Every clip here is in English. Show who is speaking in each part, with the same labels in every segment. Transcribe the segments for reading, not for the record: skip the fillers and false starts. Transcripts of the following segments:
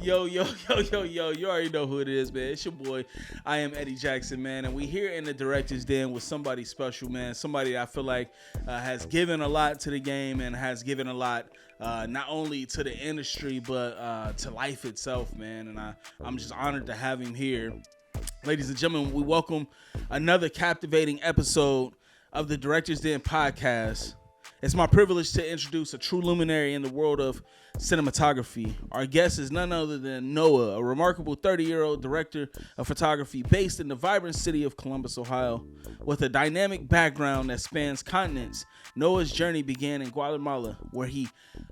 Speaker 1: Yo, yo, yo, yo, yo, you already know who it is, man. It's your boy, Iameddiejackson, man. And we here in the director's den with somebody special, man. Somebody I feel like has given a lot to the game and has given a lot not only to the industry, but to life itself, man. And I'm just honored to have him here. Ladies and gentlemen, we welcome another captivating episode of the Director's Den podcast. It's my privilege to introduce a true luminary in the world of cinematography. Our guest is none other than Noah, a remarkable 30-year-old director of photography based in the vibrant city of Columbus, Ohio. With a dynamic background that spans continents, Noah's journey began in Guatemala, where he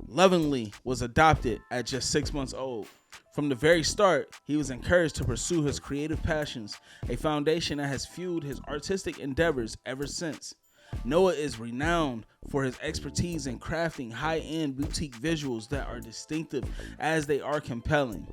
Speaker 1: lovingly was adopted at just 6 months old. From the very start, he was encouraged to pursue his creative passions, a foundation that has fueled his artistic endeavors ever since. Noah is renowned for his expertise in crafting high-end boutique visuals that are distinctive as they are compelling.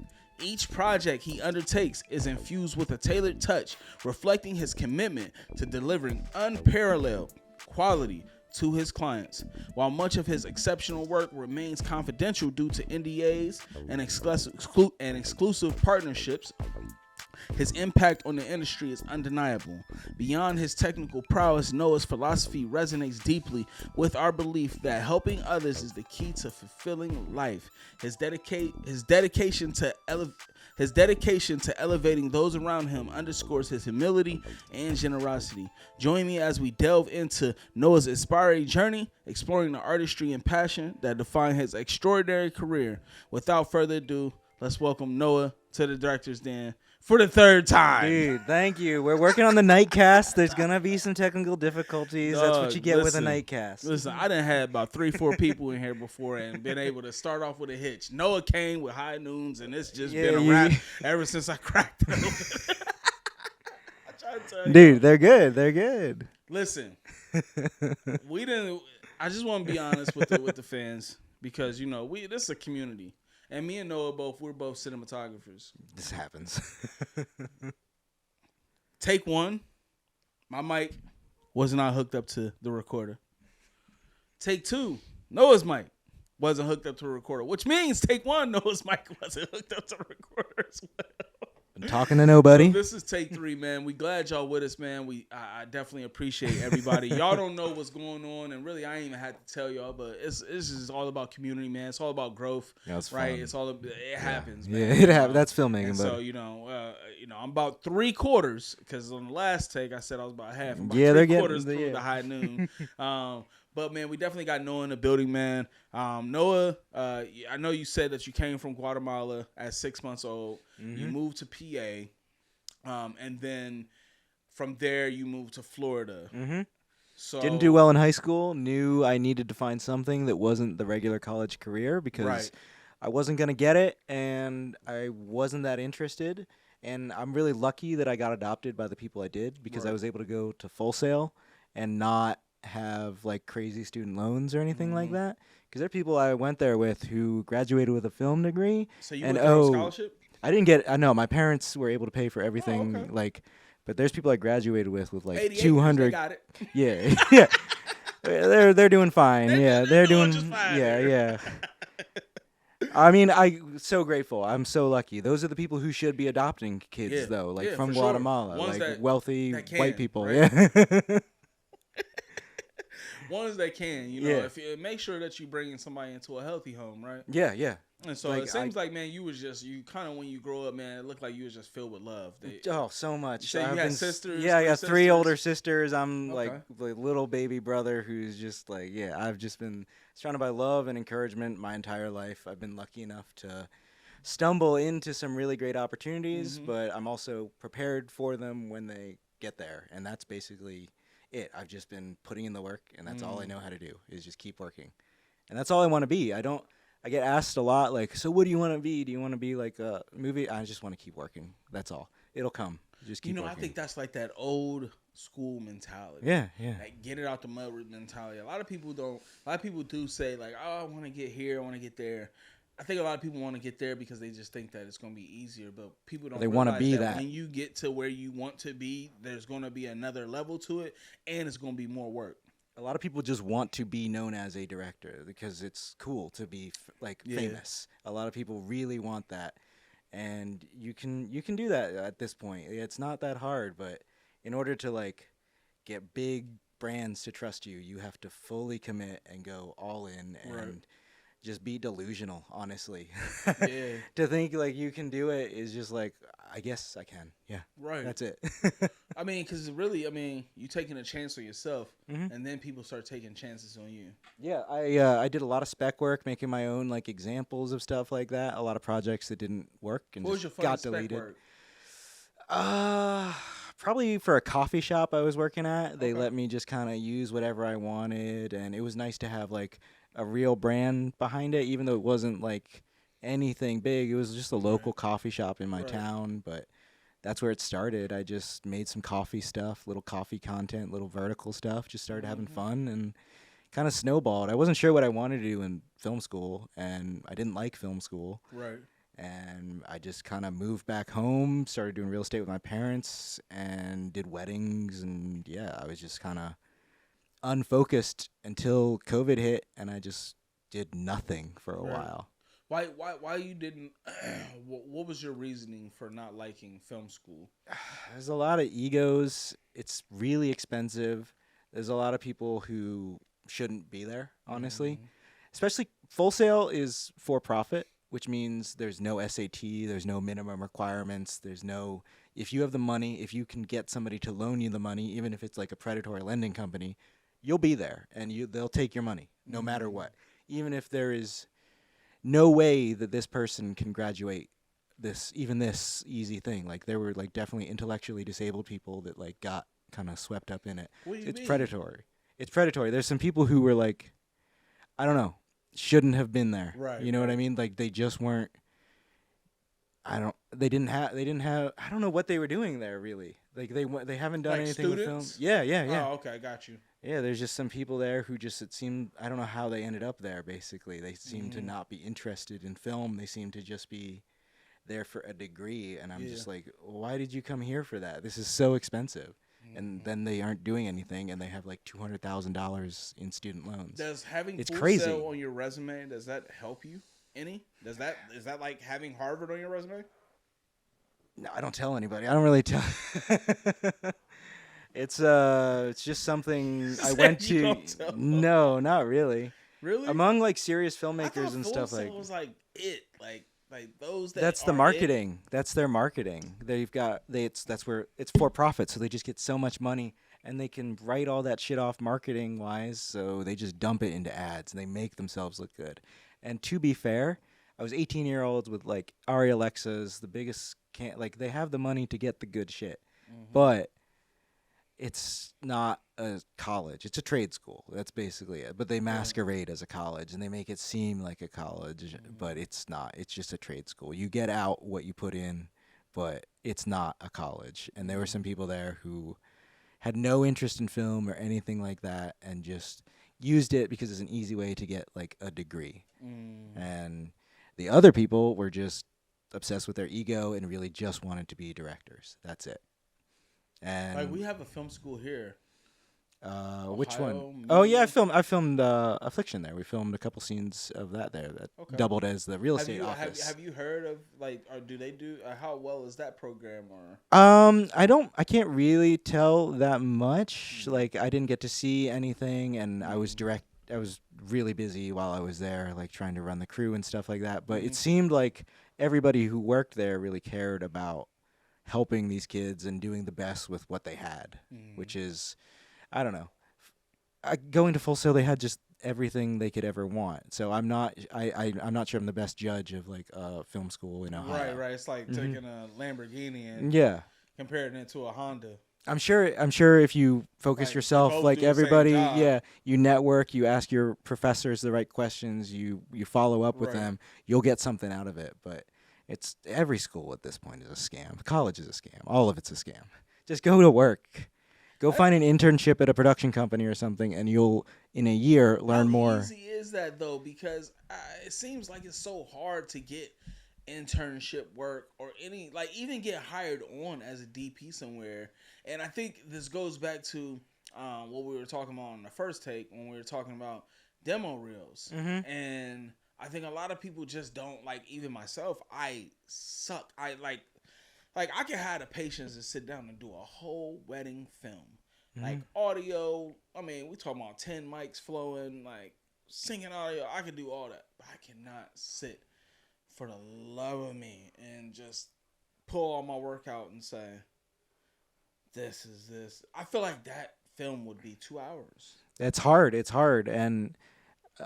Speaker 1: Each project he undertakes is infused with a tailored touch, reflecting his commitment to delivering unparalleled quality to his clients. While much of his exceptional work remains confidential due to NDAs and exclusive partnerships, his impact on the industry is undeniable. Beyond his technical prowess, Noah's philosophy resonates deeply with our belief that helping others is the key to fulfilling life. His dedication to elevating those around him underscores his humility and generosity. Join me as we delve into Noah's inspiring journey, exploring the artistry and passion that define his extraordinary career. Without further ado, let's welcome Noah to the Director's Den for the third time.
Speaker 2: Dude, thank you. We're working on the nightcast. There's going to be some technical difficulties. That's what you get with a nightcast.
Speaker 1: Listen, I done had about 3-4 people in here before and been able to start off with a hitch. Noah came with high noons, and it's just been a wrap ever since I cracked it open. I tried to tell you.
Speaker 2: Dude, they're good. They're good.
Speaker 1: Listen, I just want to be honest with the fans because, you know, this is a community. And me and Noah we're both cinematographers.
Speaker 2: This happens.
Speaker 1: Take one, my mic was not hooked up to the recorder. Take two, Noah's mic wasn't hooked up to the recorder, which means take one, Noah's mic wasn't hooked up to the recorder as well.
Speaker 2: Been talking to nobody.
Speaker 1: So this is take three, man. We glad y'all with us, man. I definitely appreciate everybody. Y'all don't know what's going on, and really, I ain't even had to tell y'all, but it's just all about community, man. It's all about growth, right? Fun. It's all it happens, man.
Speaker 2: Yeah, it happens. That's filmmaking,
Speaker 1: and so you know, I'm about 3/4 because on the last take I said I was about half. I'm about 3/4 through the high noon. But, man, we definitely got Noah in the building, man. Noah, I know you said that you came from Guatemala at 6 months old. Mm-hmm. You moved to PA. And then from there, you moved to Florida.
Speaker 2: Mm-hmm.
Speaker 1: So
Speaker 2: didn't do well in high school. Knew I needed to find something that wasn't the regular college career because I wasn't going to get it, and I wasn't that interested. And I'm really lucky that I got adopted by the people I did because I was able to go to Full Sail and not have like crazy student loans or anything like that, because there are people I went there with who graduated with a film degree.
Speaker 1: So you went there on scholarship?
Speaker 2: I didn't get. I know my parents were able to pay for everything. Like, but there's people I graduated with like 200.
Speaker 1: They got it.
Speaker 2: Yeah, yeah. They're doing fine. They're doing
Speaker 1: just fine.
Speaker 2: Yeah. I mean, I'm so grateful. I'm so lucky. Those are the people who should be adopting kids, though, like from Guatemala,
Speaker 1: sure.
Speaker 2: like wealthy white people.
Speaker 1: Right?
Speaker 2: Yeah.
Speaker 1: Ones that can, you know, if you make sure that you bringing somebody into a healthy home, right?
Speaker 2: Yeah.
Speaker 1: And so it seems like, man, you kind of when you grow up, man, it looked like you was just filled with love.
Speaker 2: So much.
Speaker 1: You say you had sisters?
Speaker 2: Yeah, I got 3 older sisters. I'm like little baby brother who's just like, I've just been surrounded by love and encouragement my entire life. I've been lucky enough to stumble into some really great opportunities, but I'm also prepared for them when they get there. And that's basically it. I've just been putting in the work, and that's all I know how to do is just keep working. And that's all I want to be. I get asked a lot, like, so what do you want to be? Do you want to be like a movie? I just want to keep working. That's all. It'll come. Just keep working.
Speaker 1: I think that's like that old school mentality.
Speaker 2: Yeah, yeah.
Speaker 1: Like get it out the mud mentality. A lot of people do say like, oh, I want to get here, I want to get there. I think a lot of people want to get there because they just think that it's going to be easier, but people don't.
Speaker 2: They want to be that.
Speaker 1: When you get to where you want to be, there's going to be another level to it, and it's going to be more work.
Speaker 2: A lot of people just want to be known as a director because it's cool to be famous. A lot of people really want that, and you can do that at this point. It's not that hard, but in order to like get big brands to trust you, you have to fully commit and go all in and just be delusional, honestly.
Speaker 1: Yeah.
Speaker 2: To think like you can do it is just like, I guess I can. Yeah.
Speaker 1: Right.
Speaker 2: That's it.
Speaker 1: I mean, because really, you taking a chance on yourself, and then people start taking chances on you.
Speaker 2: Yeah, I did a lot of spec work, making my own like examples of stuff like that. A lot of projects that didn't work and
Speaker 1: What was your
Speaker 2: got
Speaker 1: funniest
Speaker 2: deleted.
Speaker 1: spec work?
Speaker 2: Probably for a coffee shop I was working at. They let me just kind of use whatever I wanted, and it was nice to have like a real brand behind it, even though it wasn't like anything big. It was just a local coffee shop in my town, but that's where it started. I just made some coffee stuff, little coffee content, little vertical stuff, just started having fun and kind of snowballed. I wasn't sure what I wanted to do in film school, and I didn't like film school.
Speaker 1: Right.
Speaker 2: And I just kind of moved back home, started doing real estate with my parents, and did weddings. And yeah, I was just kind of unfocused until COVID hit, and I just did nothing for a while.
Speaker 1: Why you didn't? What was your reasoning for not liking film school?
Speaker 2: There's a lot of egos. It's really expensive. There's a lot of people who shouldn't be there, honestly. Especially Full Sail is for profit, which means there's no SAT, there's no minimum requirements, there's no, if you have the money, if you can get somebody to loan you the money, even if it's like a predatory lending company, you'll be there and they'll take your money no matter what. Even if there is no way that this person can graduate this easy thing. Like there were like definitely intellectually disabled people that like got kind of swept up in it.
Speaker 1: What do you
Speaker 2: It's
Speaker 1: mean?
Speaker 2: predatory. It's predatory. There's some people who were like, I don't know, shouldn't have been there.
Speaker 1: Right.
Speaker 2: You know what I mean? Like they just weren't. They didn't have. I don't know what they were doing there really. Like they haven't done
Speaker 1: Like
Speaker 2: anything with film.
Speaker 1: students?
Speaker 2: Yeah.
Speaker 1: Oh, okay, I got you.
Speaker 2: Yeah, there's just some people there who just, it seemed, I don't know how they ended up there, basically. They seem to not be interested in film. They seem to just be there for a degree. And I'm just like, why did you come here for that? This is so expensive. And then they aren't doing anything, and they have like $200,000 in student loans.
Speaker 1: Does having
Speaker 2: It's
Speaker 1: Full
Speaker 2: crazy.
Speaker 1: Sail on your resume, does that help you any? Is that like having Harvard on your resume?
Speaker 2: No, I don't tell anybody. I don't really tell. It's just something I went
Speaker 1: You
Speaker 2: to.
Speaker 1: don't tell.
Speaker 2: No, not really.
Speaker 1: Really?
Speaker 2: Among like serious
Speaker 1: I
Speaker 2: filmmakers
Speaker 1: thought
Speaker 2: and
Speaker 1: Full
Speaker 2: stuff
Speaker 1: Sail
Speaker 2: like.
Speaker 1: was like it, like those that.
Speaker 2: That's the
Speaker 1: are
Speaker 2: marketing. That's their marketing. They've got that's where it's for profit, so they just get so much money and they can write all that shit off marketing wise, so they just dump it into ads and they make themselves look good. And to be fair, I was 18-year-olds with like Ari Alexas, the biggest like they have the money to get the good shit. But it's not a college. It's a trade school. That's basically it. But they masquerade as a college and they make it seem like a college, but it's not. It's just a trade school. You get out what you put in, but it's not a college. And there were some people there who had no interest in film or anything like that and just used it because it's an easy way to get like a degree. And the other people were just obsessed with their ego and really just wanted to be directors. That's it. And
Speaker 1: Like we have a film school here.
Speaker 2: which
Speaker 1: Ohio
Speaker 2: one? Oh yeah,
Speaker 1: Media?
Speaker 2: I filmed Affliction there. We filmed a couple scenes of that there that doubled as the real estate office.
Speaker 1: Have you heard of like, or do they do? How well is that program? Or
Speaker 2: I can't really tell that much. Like I didn't get to see anything, and I was really busy while I was there, like trying to run the crew and stuff like that. But it seemed like everybody who worked there really cared about helping these kids and doing the best with what they had, which is, I don't know. Going to Full Sail, they had just everything they could ever want. So I'm not sure I'm the best judge of like film school in Ohio.
Speaker 1: right. It's like taking a Lamborghini and
Speaker 2: Yeah.
Speaker 1: comparing it to a Honda.
Speaker 2: I'm sure if you focus
Speaker 1: Like you
Speaker 2: yourself
Speaker 1: both
Speaker 2: like
Speaker 1: do the same
Speaker 2: everybody,
Speaker 1: job,
Speaker 2: yeah, you network, you ask your professors the right questions, you follow up with
Speaker 1: right?
Speaker 2: them, you'll get something out of it. But it's every school at this point is a scam. College is a scam. All of it's a scam. Just go to work. Go
Speaker 1: I,
Speaker 2: find an internship at a production company or something, and you'll in a year learn
Speaker 1: how
Speaker 2: more.
Speaker 1: easy is that though? Because it seems like it's so hard to get internship work or any like even get hired on as a DP somewhere. And I think this goes back to what we were talking about in the first take when we were talking about demo reels.
Speaker 2: Mm-hmm.
Speaker 1: And I think a lot of people just don't like. Even myself, I suck. I like I can have the patience to sit down and do a whole wedding film,
Speaker 2: Mm-hmm.
Speaker 1: like audio. I mean, we talking about 10 mics flowing, like singing audio. I can do all that, but I cannot sit for the love of me and just pull all my work out and say, "This is this." I feel like that film would be 2 hours.
Speaker 2: It's hard. It's hard, and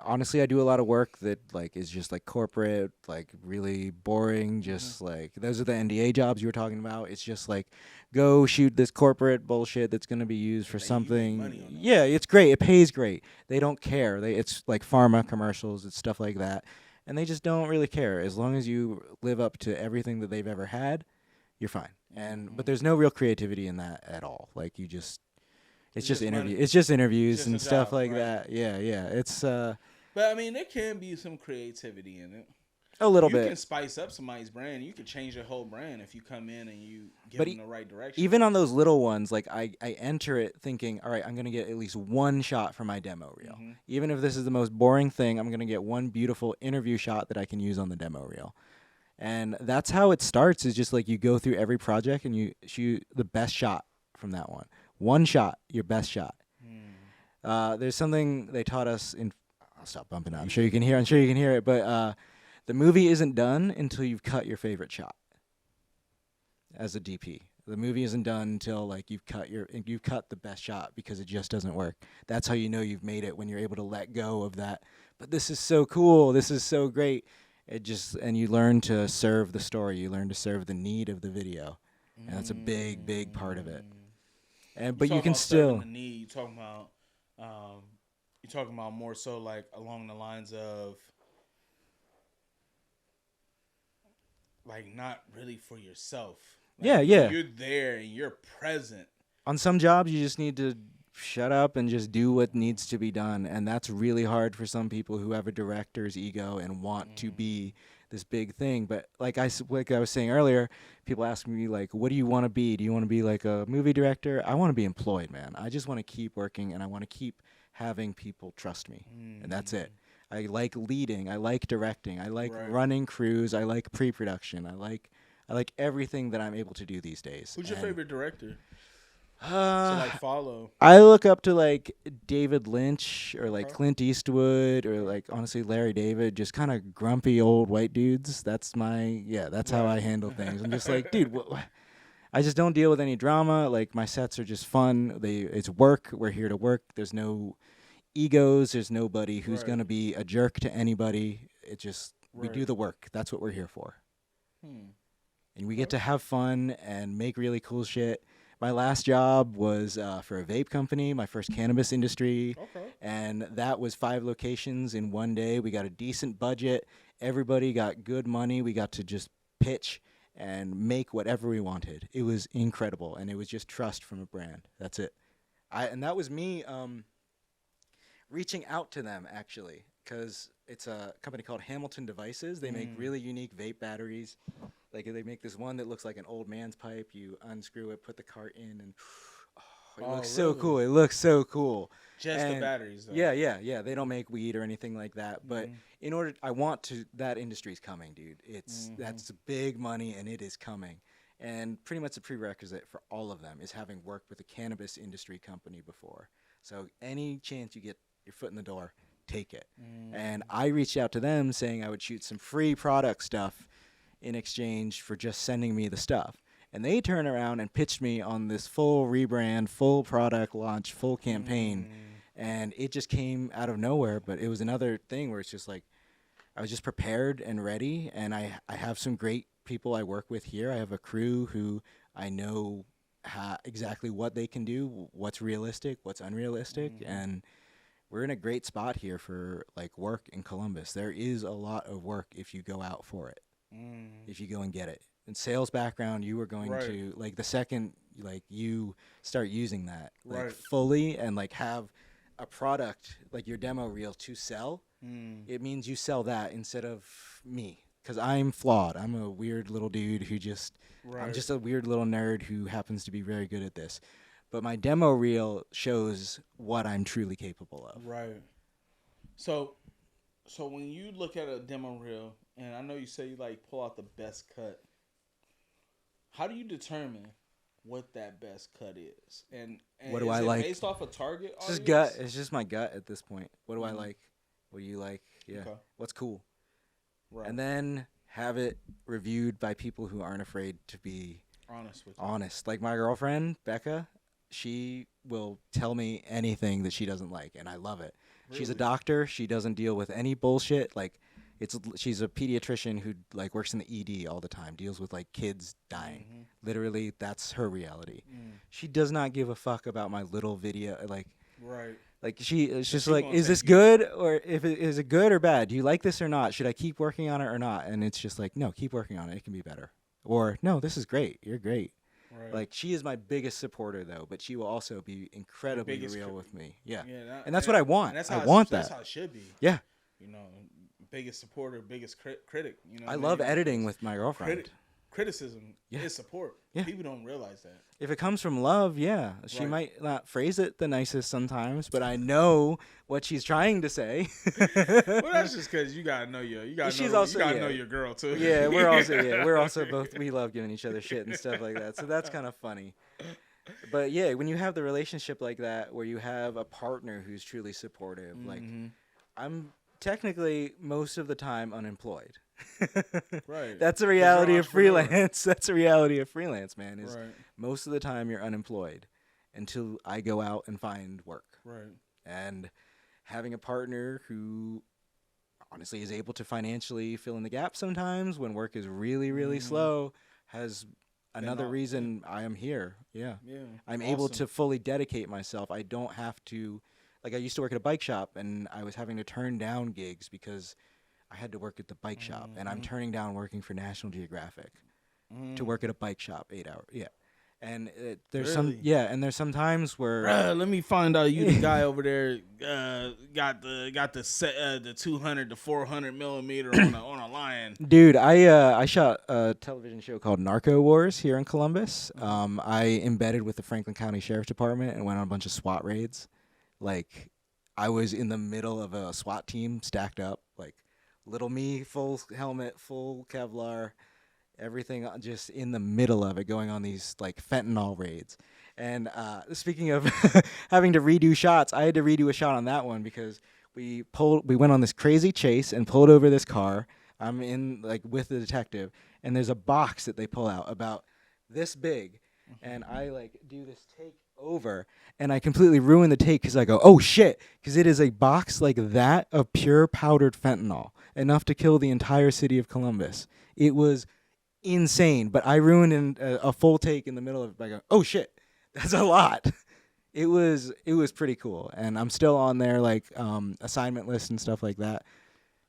Speaker 2: honestly, I do a lot of work that like is just like corporate, like really boring.
Speaker 1: Mm-hmm.
Speaker 2: Just like those are the NDA jobs you were talking about. It's just like go shoot this corporate bullshit that's gonna be used for
Speaker 1: But you make
Speaker 2: something.
Speaker 1: money on
Speaker 2: Yeah,
Speaker 1: those.
Speaker 2: it's great. It pays great. They don't care. It's like pharma commercials. It's stuff like that, and they just don't really care. As long as you live up to everything that they've ever had, you're fine. And
Speaker 1: Mm-hmm.
Speaker 2: but there's no real creativity in that at all. Like you just it's
Speaker 1: It's
Speaker 2: just
Speaker 1: just money.
Speaker 2: interview. It's just
Speaker 1: It's
Speaker 2: interviews
Speaker 1: just a
Speaker 2: and stuff
Speaker 1: job,
Speaker 2: like
Speaker 1: right?
Speaker 2: that. Yeah, yeah. It's
Speaker 1: But I mean, there can be some creativity in it.
Speaker 2: a little
Speaker 1: You
Speaker 2: bit.
Speaker 1: can spice up somebody's brand. You can change your whole brand if you come in and you give
Speaker 2: But
Speaker 1: them the right direction.
Speaker 2: even on those little ones, like I enter it thinking, all right, I'm gonna get at least one shot for my demo reel.
Speaker 1: Mm-hmm.
Speaker 2: Even if this is the most boring thing, I'm gonna get one beautiful interview shot that I can use on the demo reel. And that's how it starts. Is just like you go through every project and you shoot the best shot from that one. One shot, your best shot.
Speaker 1: Mm.
Speaker 2: There's something they taught us in. I'll stop bumping out. I'm
Speaker 1: You
Speaker 2: sure you
Speaker 1: good?
Speaker 2: can hear. I'm sure you can hear it. But the movie isn't done until you've cut your favorite shot as a DP. The movie isn't done until like you've cut the best shot because it just doesn't work. That's how you know you've made it when you're able to let go of that. But this is so cool. This is so great. It just and you learn to serve the story. You learn to serve the need of the video, and that's a big, big part of it.
Speaker 1: Mm.
Speaker 2: And
Speaker 1: You
Speaker 2: but you
Speaker 1: talking
Speaker 2: can
Speaker 1: about serving
Speaker 2: still
Speaker 1: the need? Um, you talking about more so like along the lines of like not really for yourself. Like
Speaker 2: yeah, yeah.
Speaker 1: you're there and you're present.
Speaker 2: On some jobs you just need to shut up and just do what needs to be done, and that's really hard for some people who have a director's ego and want to
Speaker 1: Mm.
Speaker 2: be this big thing. But like I was saying earlier, people ask me like, what do you want to be? Do you want to be like a movie director? I want to be employed, man. I just want to keep working and I want to keep having people trust me, and that's it.
Speaker 1: Mm.
Speaker 2: I like leading, I like directing, I like
Speaker 1: Right.
Speaker 2: running crews, I like pre-production, I like everything that I'm able to do these days.
Speaker 1: Who's your
Speaker 2: And
Speaker 1: favorite director? So
Speaker 2: uh,
Speaker 1: like follow.
Speaker 2: I look up to like David Lynch or like
Speaker 1: Okay.
Speaker 2: Clint Eastwood or
Speaker 1: Okay.
Speaker 2: like honestly Larry David, just kind of grumpy old white dudes. That's how
Speaker 1: Right.
Speaker 2: I handle things. I'm just like, dude, I just don't deal with any drama. Like my sets are just fun. It's work. We're here to work. There's no egos. There's nobody who's
Speaker 1: Right.
Speaker 2: gonna be a jerk to anybody. We
Speaker 1: Right.
Speaker 2: do the work. That's what we're here for,
Speaker 1: Hmm.
Speaker 2: and we get
Speaker 1: Okay.
Speaker 2: to have fun and make really cool shit. My last job was for a vape company, my first cannabis industry,
Speaker 1: Okay.
Speaker 2: and that was 5 locations in one day. We got a decent budget. Everybody got good money. We got to just pitch and make whatever we wanted. It was incredible, and it was just trust from a brand. That's it. And that was me reaching out to them actually, because it's a company called Hamilton Devices. They make
Speaker 1: Mm.
Speaker 2: really unique vape batteries. Like they make this one that looks like an old man's pipe. You unscrew it, put the cart in, and it
Speaker 1: Oh,
Speaker 2: looks so
Speaker 1: really?
Speaker 2: cool. It looks so cool.
Speaker 1: Just the
Speaker 2: And
Speaker 1: batteries though.
Speaker 2: yeah, yeah, yeah. They don't make weed or anything like that. But
Speaker 1: Mhm.
Speaker 2: I want to. That industry's coming, dude.
Speaker 1: Mhm.
Speaker 2: That's big money, and it is coming. And pretty much the prerequisite for all of them is having worked with a cannabis industry company before. So any chance you get your foot in the door, take it. And I reached out to them saying I would shoot some free product stuff in exchange for just sending me the stuff. And they turned around and pitched me on this full rebrand, full product launch, full campaign. And it just came out of nowhere. But it was another thing where it's just like I was just prepared and ready. And I have some great people I work with here. I have a crew who I know exactly what they can do, what's realistic, what's unrealistic, and we're in a great spot here for like work in Columbus. There is a lot of work if you go out for it, if you go and get it. In sales background, you are going to like the second like you start using that like fully and like have a product like your demo reel to sell. It means you sell that instead of me, because I'm flawed. I'm a weird little dude who just I'm just a weird little nerd who happens to be very good at this. But my demo reel shows what I'm truly capable of.
Speaker 1: Right. So when you look at a demo reel, and I know you say you like pull out the best cut, how do you determine what that best cut is? And
Speaker 2: what do
Speaker 1: is
Speaker 2: I
Speaker 1: it
Speaker 2: like?
Speaker 1: based off a target audience?
Speaker 2: It's just gut. It's just my gut at this point. What do I like? What do you like? Yeah. Okay. What's cool? Right. And then have it reviewed by people who aren't afraid to be
Speaker 1: honest with you.
Speaker 2: Honest. Like my girlfriend, Becca, she will tell me anything that she doesn't like, and I love it. Really? She's a doctor. She doesn't deal with any bullshit. Like, she's a pediatrician who like works in the ED all the time, deals with like kids dying. Literally, that's her reality. She does not give a fuck about my little video. Like, like it's just like, is this good, or is it good or bad? Do you like this or not? Should I keep working on it or not? And it's just like, no, keep working on it. It can be better. Or no, this is great. You're great. Like, she is my biggest supporter, though, but she will also be incredibly real with me. Yeah. And that's what I want. I want that.
Speaker 1: That's how it should be.
Speaker 2: Yeah.
Speaker 1: You know, biggest supporter, biggest critic. You know,
Speaker 2: I love editing with my girlfriend.
Speaker 1: Criticism is support. People don't realize that.
Speaker 2: If it comes from love, she might not phrase it the nicest sometimes, but I know what she's trying to say.
Speaker 1: Well, that's just because you gotta know you gotta know your girl too.
Speaker 2: Yeah, we're also both, we love giving each other shit and stuff like that. So that's kind of funny. But yeah, when you have the relationship like that, where you have a partner who's truly supportive, like I'm technically most of the time unemployed. That's a reality of freelance. That's a reality of freelance, man. Is most of the time you're unemployed until I go out and find work. And having a partner who honestly is able to financially fill in the gap sometimes when work is really, really slow has another reason I am here. I'm able to fully dedicate myself. I don't have to, like, I used to work at a bike shop and I was having to turn down gigs because I had to work at the bike shop, and I'm turning down working for National Geographic to work at a bike shop 8 hours. Yeah, and there's there's some times where
Speaker 1: let me find out you the guy over there got the 200 to 400 millimeter on a lion.
Speaker 2: Dude, I shot a television show called Narco Wars here in Columbus. I embedded with the Franklin County Sheriff's Department and went on a bunch of SWAT raids. Like, I was in the middle of a SWAT team stacked up, like. Little me, full helmet, full Kevlar, everything just in the middle of it, going on these like fentanyl raids. And speaking of having to redo shots, I had to redo a shot on that one because we went on this crazy chase and pulled over this car. I'm in like with the detective, and there's a box that they pull out about this big, and I like do this take over, and I completely ruin the take because I go, oh shit, because it is a box like that of pure powdered fentanyl, enough to kill the entire city of Columbus. It was insane, but I ruined a full take in the middle of it by going, oh shit, that's a lot. It was pretty cool, and I'm still on their like assignment list and stuff like that.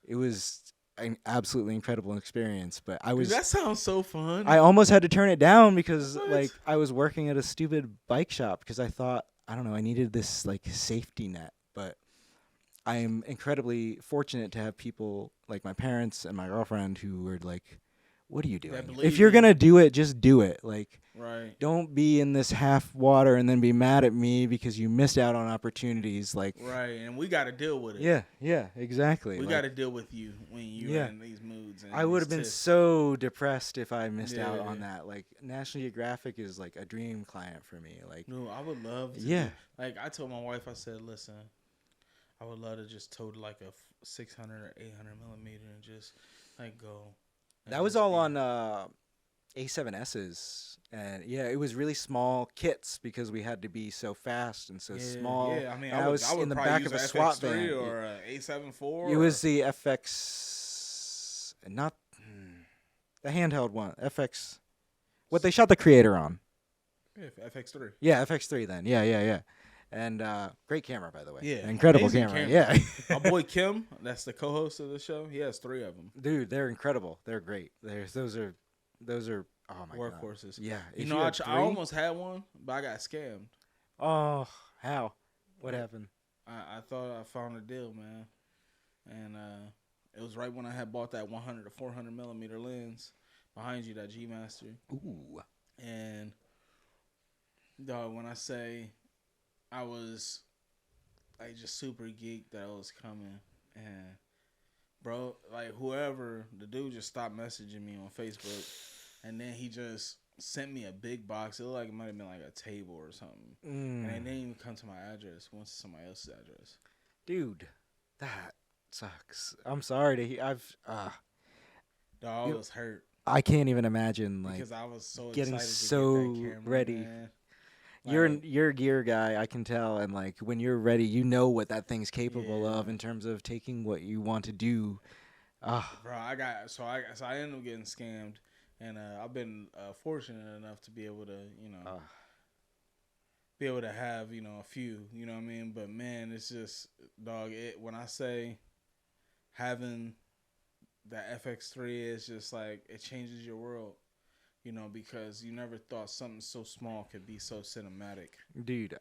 Speaker 2: It was an absolutely incredible experience, but
Speaker 1: Dude, that sounds so fun.
Speaker 2: I almost had to turn it down because like I was working at a stupid bike shop because I thought, I don't know, I needed this like safety net. But I am incredibly fortunate to have people like my parents and my girlfriend who were like, what are you doing? If you're gonna do it, just do it. Like, don't be in this half water and then be mad at me because you missed out on opportunities. Like,
Speaker 1: and we got to deal with it.
Speaker 2: Yeah, exactly.
Speaker 1: We got to deal with you when you're in these moods. And
Speaker 2: I would have been so depressed if I missed out on that. Like, National Geographic is like a dream client for me. Like,
Speaker 1: no, I would love to. Like, I told my wife, I said, listen, I would love to just tote like a 600 or 800 millimeter and just like go.
Speaker 2: That was all on A7S's, and it was really small kits because we had to be so fast and so small.
Speaker 1: Yeah, I mean,
Speaker 2: I was in the back of a SWAT van
Speaker 1: or a A74.
Speaker 2: It was the FX, not the handheld one. FX, what they shot the Creator on.
Speaker 1: Yeah, FX3.
Speaker 2: Yeah, FX3 then. Yeah. And great camera, by the way.
Speaker 1: Yeah,
Speaker 2: Incredible
Speaker 1: amazing
Speaker 2: camera.
Speaker 1: camera.
Speaker 2: Yeah.
Speaker 1: My boy Kim, that's the co-host of the show. He has 3 of them.
Speaker 2: Dude, they're incredible. They're great. Those are oh my god.
Speaker 1: Workhorses.
Speaker 2: Yeah.
Speaker 1: You
Speaker 2: If
Speaker 1: know,
Speaker 2: had
Speaker 1: I
Speaker 2: three-
Speaker 1: almost had one, but I got scammed.
Speaker 2: Oh, how? What happened?
Speaker 1: I thought I found a deal, man, and it was right when I had bought that 100 to 400 millimeter lens behind you, that G Master.
Speaker 2: Ooh.
Speaker 1: And dog, when I say I was like just super geeked that it was coming, and bro, like whoever, the dude just stopped messaging me on Facebook, and then he just sent me a big box. It looked like it might have been like a table or something, and it didn't even come to my address. It went to somebody else's address.
Speaker 2: Dude, that sucks. I'm sorry to hear.
Speaker 1: Dog, I was hurt
Speaker 2: I can't even imagine like
Speaker 1: because I was so
Speaker 2: getting
Speaker 1: excited
Speaker 2: so
Speaker 1: to get that camera,
Speaker 2: ready.
Speaker 1: man.
Speaker 2: You're a gear guy, I can tell, and like when you're ready, you know what that thing's capable
Speaker 1: Yeah.
Speaker 2: of in terms of taking what you want to do.
Speaker 1: Bro, I ended up getting scammed, and I've been fortunate enough to be able to, be able to have, a few, you know what I mean? But man, it's just, dog, when I say having that FX3 is just like, it changes your world, because you never thought something so small could be so cinematic.
Speaker 2: Dude,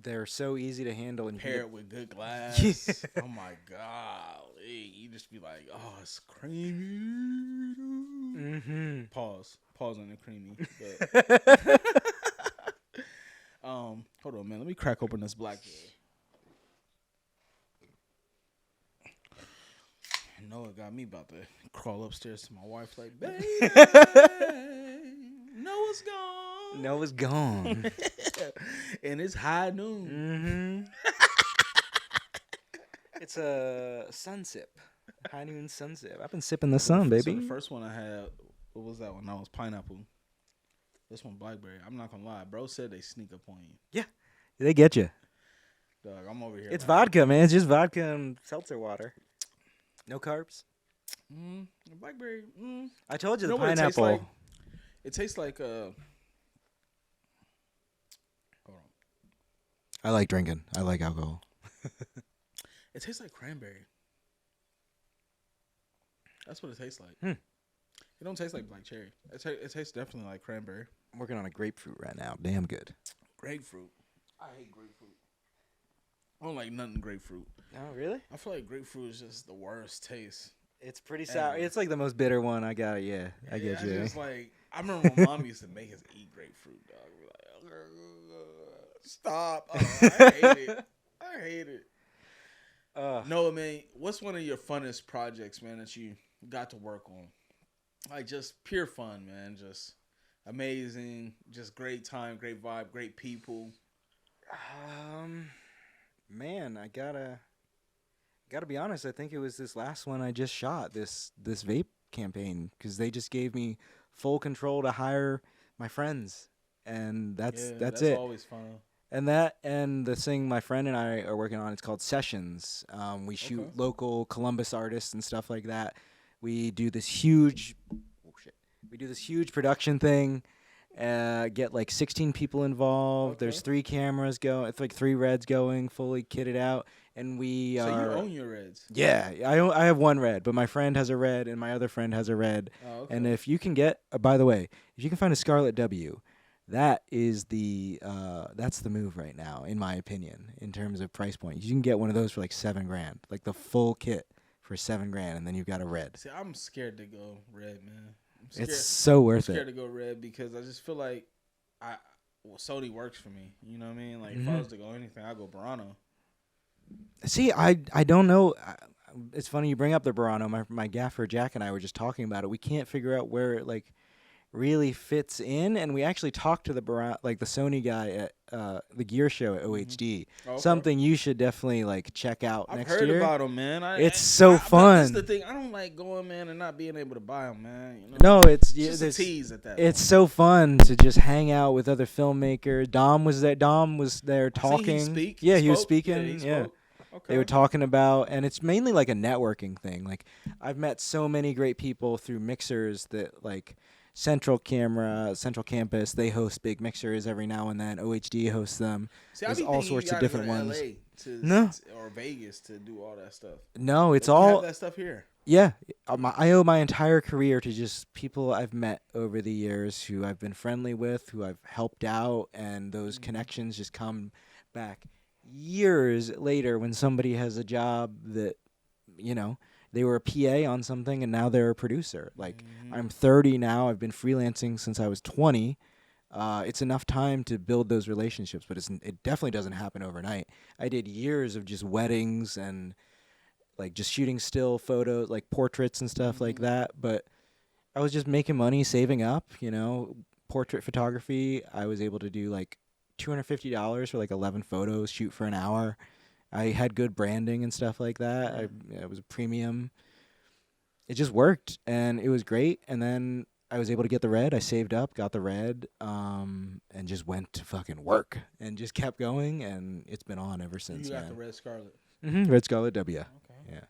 Speaker 2: they're so easy to handle and
Speaker 1: Pair it with good glass. Oh my god. You just be like, oh, it's creamy.
Speaker 2: Mm-hmm.
Speaker 1: Pause on the creamy. But hold on, man. Let me crack open this blackberry. Noah got me about to crawl upstairs to my wife like, baby, Noah's gone.
Speaker 2: Noah's gone.
Speaker 1: And it's high noon.
Speaker 2: Mm-hmm. It's a sun sip. High noon sun sip. I've been sipping the sun, baby.
Speaker 1: So the first one I had, what was that one? That was pineapple. This one blackberry. I'm not gonna lie, bro said they sneak up on you.
Speaker 2: Yeah, they get you.
Speaker 1: Dog, I'm over here.
Speaker 2: It's vodka, man. It's just vodka and seltzer water. No carbs.
Speaker 1: Blackberry.
Speaker 2: I told you the
Speaker 1: know what it tastes
Speaker 2: pineapple.
Speaker 1: It tastes like hold on.
Speaker 2: I like drinking. I like alcohol.
Speaker 1: It tastes like cranberry. That's what it tastes like. It don't taste like black cherry. It tastes definitely like cranberry.
Speaker 2: I'm working on a grapefruit right now. Damn good.
Speaker 1: Grapefruit. I hate grapefruit. I don't like nothing grapefruit.
Speaker 2: Oh, really?
Speaker 1: I feel like grapefruit is just the worst taste.
Speaker 2: It's pretty sour. It's like the most bitter one. I got it. Yeah, I get you.
Speaker 1: Just like, I remember when mom used to make us eat grapefruit, dog. We're like, stop. Oh, I hate it. I hate it. Noah, man, what's one of your funnest projects, man, that you got to work on? Like, just pure fun, man. Just amazing. Just great time, great vibe, great people.
Speaker 2: Man, I gotta be honest. I think it was this last one I just shot, this vape campaign, because they just gave me full control to hire my friends, and that's it.
Speaker 1: That's always fun.
Speaker 2: And the thing my friend and I are working on, it's called Sessions. We shoot local Columbus artists and stuff like that. We do this huge production thing. Get like 16 people involved.
Speaker 1: Okay.
Speaker 2: There's 3 cameras going. It's like 3 Reds going, fully kitted out, and we
Speaker 1: So
Speaker 2: are.
Speaker 1: you own your Reds?
Speaker 2: Yeah, I have one Red, but my friend has a Red, and my other friend has a Red.
Speaker 1: Oh, okay.
Speaker 2: And if you can get, by the way, if you can find a Scarlet W, that is that's the move right now, in my opinion, in terms of price point. You can get one of those for like $7,000, like the full kit for $7,000, and then you've got a Red.
Speaker 1: See, I'm scared to go Red, man.
Speaker 2: It's so worth
Speaker 1: I'm
Speaker 2: it.
Speaker 1: scared to go Red because I just feel like Sony works for me. You know what I mean? Like if I was to go anything, I'd go Burano.
Speaker 2: See, I don't know. It's funny you bring up the Burano. My gaffer Jack and I were just talking about it. We can't figure out where it like really fits in, and we actually talked to the Burano, like the Sony guy at the gear show at OHD. Okay. Something you should definitely like check out next year.
Speaker 1: I've heard about them, man.
Speaker 2: It's so fun.
Speaker 1: That's the thing. I don't like going, man, and not being able to buy them, man. You know?
Speaker 2: No, it's
Speaker 1: just a tease at that.
Speaker 2: It's so fun to just hang out with other filmmakers. Dom was there talking. He was speaking. Yeah. Okay. They were talking about, and it's mainly like a networking thing. Like I've met so many great people through mixers that like Central Camera, Central Campus, they host big mixers every now and then. OHD hosts them.
Speaker 1: See, I
Speaker 2: There's
Speaker 1: be
Speaker 2: all
Speaker 1: thinking you
Speaker 2: sorts of
Speaker 1: gotta go
Speaker 2: different
Speaker 1: to
Speaker 2: ones.
Speaker 1: LA
Speaker 2: No,
Speaker 1: or Vegas to do all that stuff.
Speaker 2: no, it's
Speaker 1: Like we have
Speaker 2: all
Speaker 1: that stuff here.
Speaker 2: yeah. I owe my entire career to just people I've met over the years who I've been friendly with, who I've helped out, and those connections just come back years later when somebody has a job that, you know, they were a PA on something and now they're a producer. Like, I'm 30 now. I've been freelancing since I was 20. It's enough time to build those relationships, but it definitely doesn't happen overnight. I did years of just weddings and like just shooting still photos, like portraits and stuff like that. But I was just making money, saving up, portrait photography. I was able to do like $250 for like 11 photos, shoot for an hour. I had good branding and stuff like that. It was a premium. It just worked and it was great. And then I was able to get the red. I saved up, got the red, and just went to fucking work and just kept going. And it's been on ever since.
Speaker 1: You got
Speaker 2: man.
Speaker 1: the Red Scarlet.
Speaker 2: Red Scarlet W.
Speaker 1: Okay.
Speaker 2: Yeah.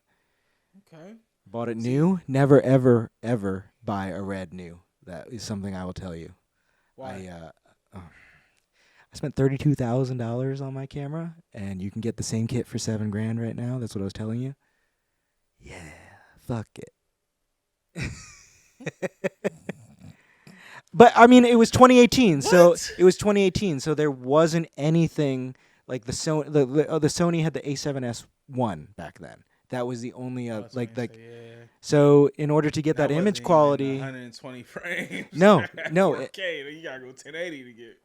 Speaker 1: Okay.
Speaker 2: Bought it new. Never, ever, ever buy a red new. That is something I will tell you.
Speaker 1: Why?
Speaker 2: I spent $32,000 on my camera, and you can get the same kit for $7,000 right now. That's what I was telling you. Yeah, fuck it. But I mean, it was 2018, so
Speaker 1: What?
Speaker 2: it was 2018, so there wasn't anything like the Sony. The Sony had the A7S1 back then. That was the only
Speaker 1: Oh, that's
Speaker 2: like
Speaker 1: what you
Speaker 2: like.
Speaker 1: say, yeah.
Speaker 2: So in order to get that
Speaker 1: wasn't
Speaker 2: image
Speaker 1: even
Speaker 2: quality,
Speaker 1: 120 frames.
Speaker 2: no,
Speaker 1: 4K. You gotta go 1080 to get.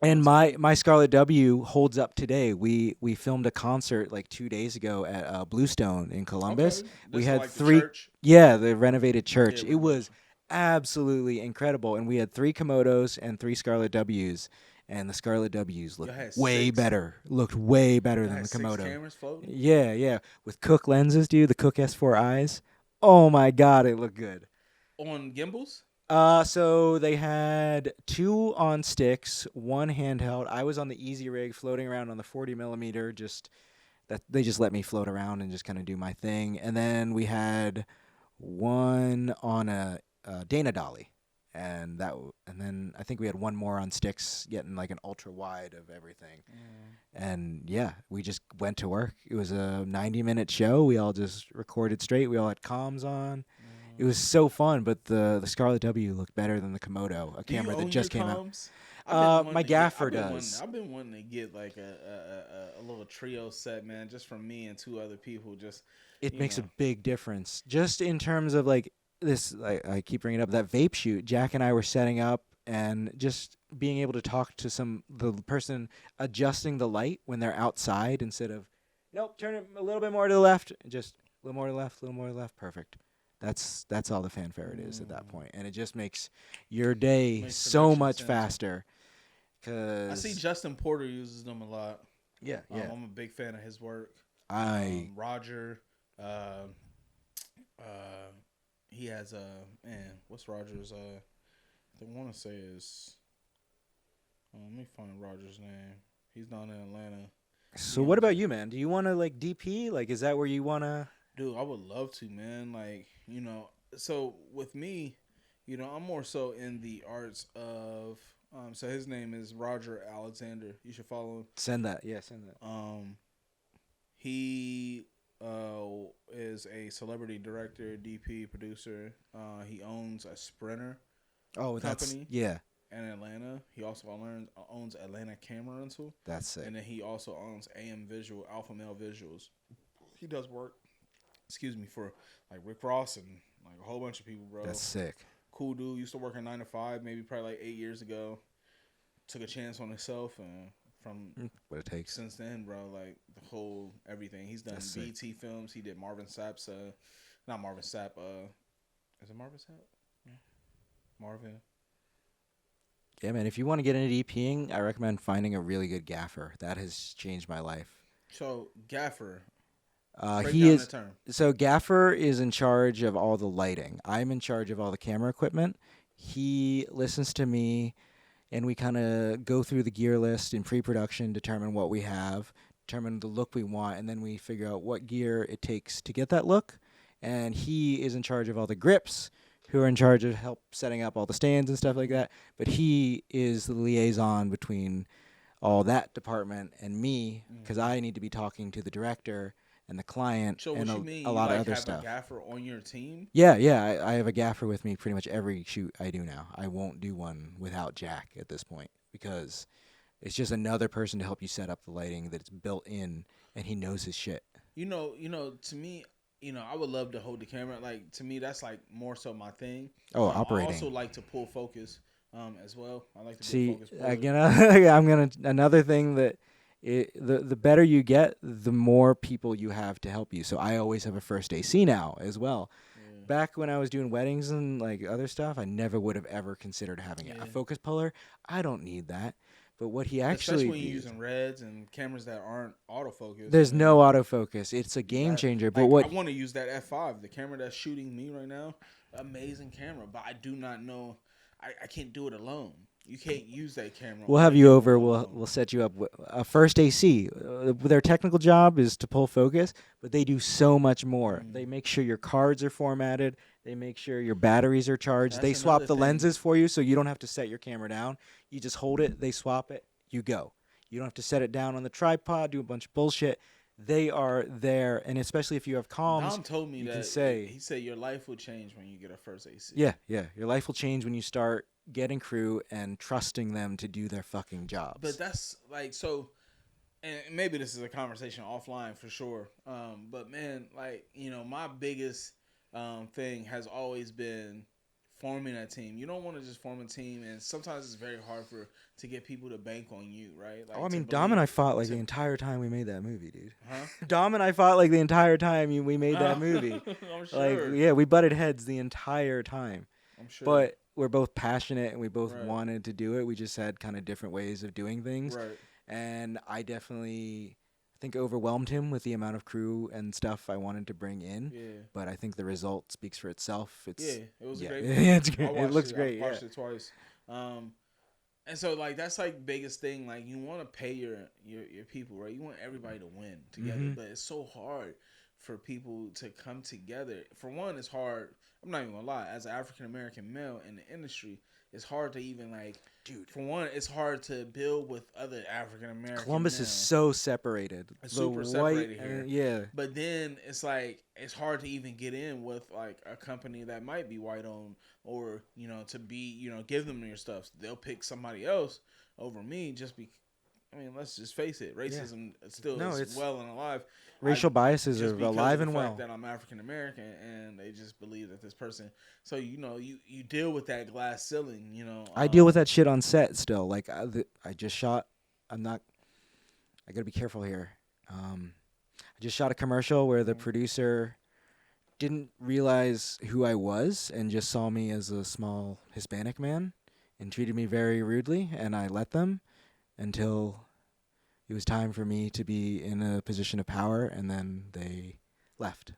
Speaker 2: and my Scarlet W holds up today. We filmed a concert like 2 days ago at Bluestone in Columbus.
Speaker 1: Okay.
Speaker 2: We
Speaker 1: This
Speaker 2: had
Speaker 1: like the
Speaker 2: three.
Speaker 1: church?
Speaker 2: Yeah, the renovated church.
Speaker 1: Yeah,
Speaker 2: It was absolutely incredible, and we had 3 Komodos and 3 Scarlet Ws, and the Scarlet Ws looked
Speaker 1: Y'all had
Speaker 2: way
Speaker 1: 6?
Speaker 2: better. Looked way better
Speaker 1: Y'all
Speaker 2: than
Speaker 1: had
Speaker 2: the
Speaker 1: 6
Speaker 2: Komodo.
Speaker 1: cameras floating?
Speaker 2: Yeah, with Cook lenses, dude. The Cook S4 eyes. Oh my god, it looked good.
Speaker 1: On gimbals?
Speaker 2: So they had 2 on sticks, 1 handheld. I was on the easy rig, floating around on the 40 millimeter. They just let me float around and just kind of do my thing. And then we had 1 on a Dana dolly, and then I think we had 1 more on sticks, getting like an ultra wide of everything. And yeah, we just went to work. It was a 90-minute show. We all just recorded straight. We all had comms on. It was so fun, but the Scarlet W looked better than the Komodo, a camera that just came out. My gaffer does.
Speaker 1: I've been wanting to get like a little trio set, man, just from me and 2 other people.
Speaker 2: It makes a big difference, just in terms of like this. I keep bringing up that vape shoot. Jack and I were setting up, and just being able to talk to the person adjusting the light when they're outside instead of, nope, turn it a little bit more to the left, just a little more to the left, a little more to the left, perfect. That's all the fanfare it is at that point, and it just makes your day so much faster. Cause
Speaker 1: I see Justin Porter uses them a lot.
Speaker 2: Yeah.
Speaker 1: I'm a big fan of his work. Roger, he has what's Roger's? I want to say is. Let me find Roger's name. He's down in Atlanta.
Speaker 2: So what about you, man? Do you want to like DP? Like, is that where you want to?
Speaker 1: Dude, I would love to, man. Like, so with me, I'm more so in the arts of. So his name is Roger Alexander. You should follow him.
Speaker 2: Send that. Yeah, send that.
Speaker 1: He is a celebrity director, DP, producer. He owns a Sprinter company. In Atlanta. He also owns Atlanta Camera Rental.
Speaker 2: That's sick.
Speaker 1: And then he also owns AM Visual, Alpha Male Visuals. He does work, for like Rick Ross and like a whole bunch of people, bro.
Speaker 2: That's sick.
Speaker 1: Cool dude. Used to work in 9 to 5, maybe probably like 8 years ago. Took a chance on himself, and from
Speaker 2: what it takes
Speaker 1: since then, bro. Like the whole everything. He's done BT films. He did Marvin Sapp's. Not Marvin Sapp. Is it Marvin Sapp? Yeah. Marvin.
Speaker 2: Yeah, man. If you want to get into DPing, I recommend finding a really good gaffer. That has changed my life.
Speaker 1: So gaffer.
Speaker 2: So gaffer is in charge of all the lighting. I'm in charge of all the camera equipment. He listens to me, and we kind of go through the gear list in pre-production, determine what we have, determine the look we want, and then we figure out what gear it takes to get that look. And he is in charge of all the grips, who are in charge of help setting up all the stands and stuff like that. But he is the liaison between all that department and me, because I need to be talking to the director and the client
Speaker 1: So
Speaker 2: and
Speaker 1: what you mean?
Speaker 2: a
Speaker 1: You
Speaker 2: lot of
Speaker 1: like
Speaker 2: other
Speaker 1: have
Speaker 2: stuff.
Speaker 1: a gaffer on your team?
Speaker 2: Yeah, I have a gaffer with me pretty much every shoot I do now. I won't do one without Jack at this point because it's just another person to help you set up the lighting that's built in, and he knows his shit.
Speaker 1: You know. To me, I would love to hold the camera. Like to me, that's like more so my thing.
Speaker 2: Oh, operating.
Speaker 1: I also like to pull focus, as well. I like to
Speaker 2: See,
Speaker 1: be a focus
Speaker 2: again,
Speaker 1: puller.
Speaker 2: I'm gonna another thing that the better you get, the more people you have to help you. So I always have a first AC now as well.
Speaker 1: Yeah.
Speaker 2: Back when I was doing weddings and like other stuff, I never would have ever considered having it. A focus puller, I don't need that. But what he actually
Speaker 1: especially when you're using reds and cameras that aren't autofocus.
Speaker 2: there's no autofocus. It's a game changer. But
Speaker 1: I want to use that F5, the camera that's shooting me right now. Amazing camera, but I do not know. I can't do it alone. You can't use that camera.
Speaker 2: We'll have you over. We'll set you up. A first AC. Their technical job is to pull focus, but they do so much more. They make sure your cards are formatted. They make sure your batteries are charged. They swap the lenses for you, so you don't have to set your camera down. You just hold it. They swap it. You go. You don't have to set it down on the tripod. Do a bunch of bullshit. They are there, and especially if you have comms.
Speaker 1: Dom told me that he said your life will change when you get a first AC.
Speaker 2: Yeah. Your life will change when you start getting crew and trusting them to do their fucking jobs.
Speaker 1: But that's like so, and maybe this is a conversation offline for sure. But man, like my biggest thing has always been forming a team. You don't want to just form a team, and sometimes it's very hard to get people to bank on you, right? Like,
Speaker 2: I mean, Dom and I fought like the entire time we made that movie, dude.
Speaker 1: Huh?
Speaker 2: Dom and I fought like the entire time we made that movie.
Speaker 1: I'm sure.
Speaker 2: Like, yeah, we butted heads the entire time.
Speaker 1: I'm sure.
Speaker 2: But we're both passionate and we both
Speaker 1: Right.
Speaker 2: wanted to do it. We just had kind of different ways of doing things.
Speaker 1: Right.
Speaker 2: And I definitely think overwhelmed him with the amount of crew and stuff I wanted to bring in.
Speaker 1: Yeah.
Speaker 2: But I think the result speaks for itself. It's
Speaker 1: Yeah, it was a great.
Speaker 2: Yeah, it's great.
Speaker 1: I
Speaker 2: It
Speaker 1: watched
Speaker 2: looks great.
Speaker 1: I watched it twice. And so like that's like biggest thing. Like you want to pay your people, right? You want everybody to win together, but it's so hard for people to come together. For one, it's hard. I'm not even gonna lie. As an African American male in the industry, it's hard to even like. Dude, for one, it's hard to build with other African American.
Speaker 2: Columbus is so separated.
Speaker 1: It's super separated here.
Speaker 2: Yeah.
Speaker 1: But then it's like it's hard to even get in with like a company that might be white owned or to be give them your stuff. They'll pick somebody else over me just be. I mean, let's just face it. Racism still is well and alive.
Speaker 2: Racial biases are alive and well.
Speaker 1: Fact that I'm African American, and they just believe that this person. So you deal with that glass ceiling.
Speaker 2: I deal with that shit on set still. Like I just shot. I gotta be careful here. I just shot a commercial where the producer didn't realize who I was and just saw me as a small Hispanic man and treated me very rudely, and I let them until it was time for me to be in a position of power, and then they left.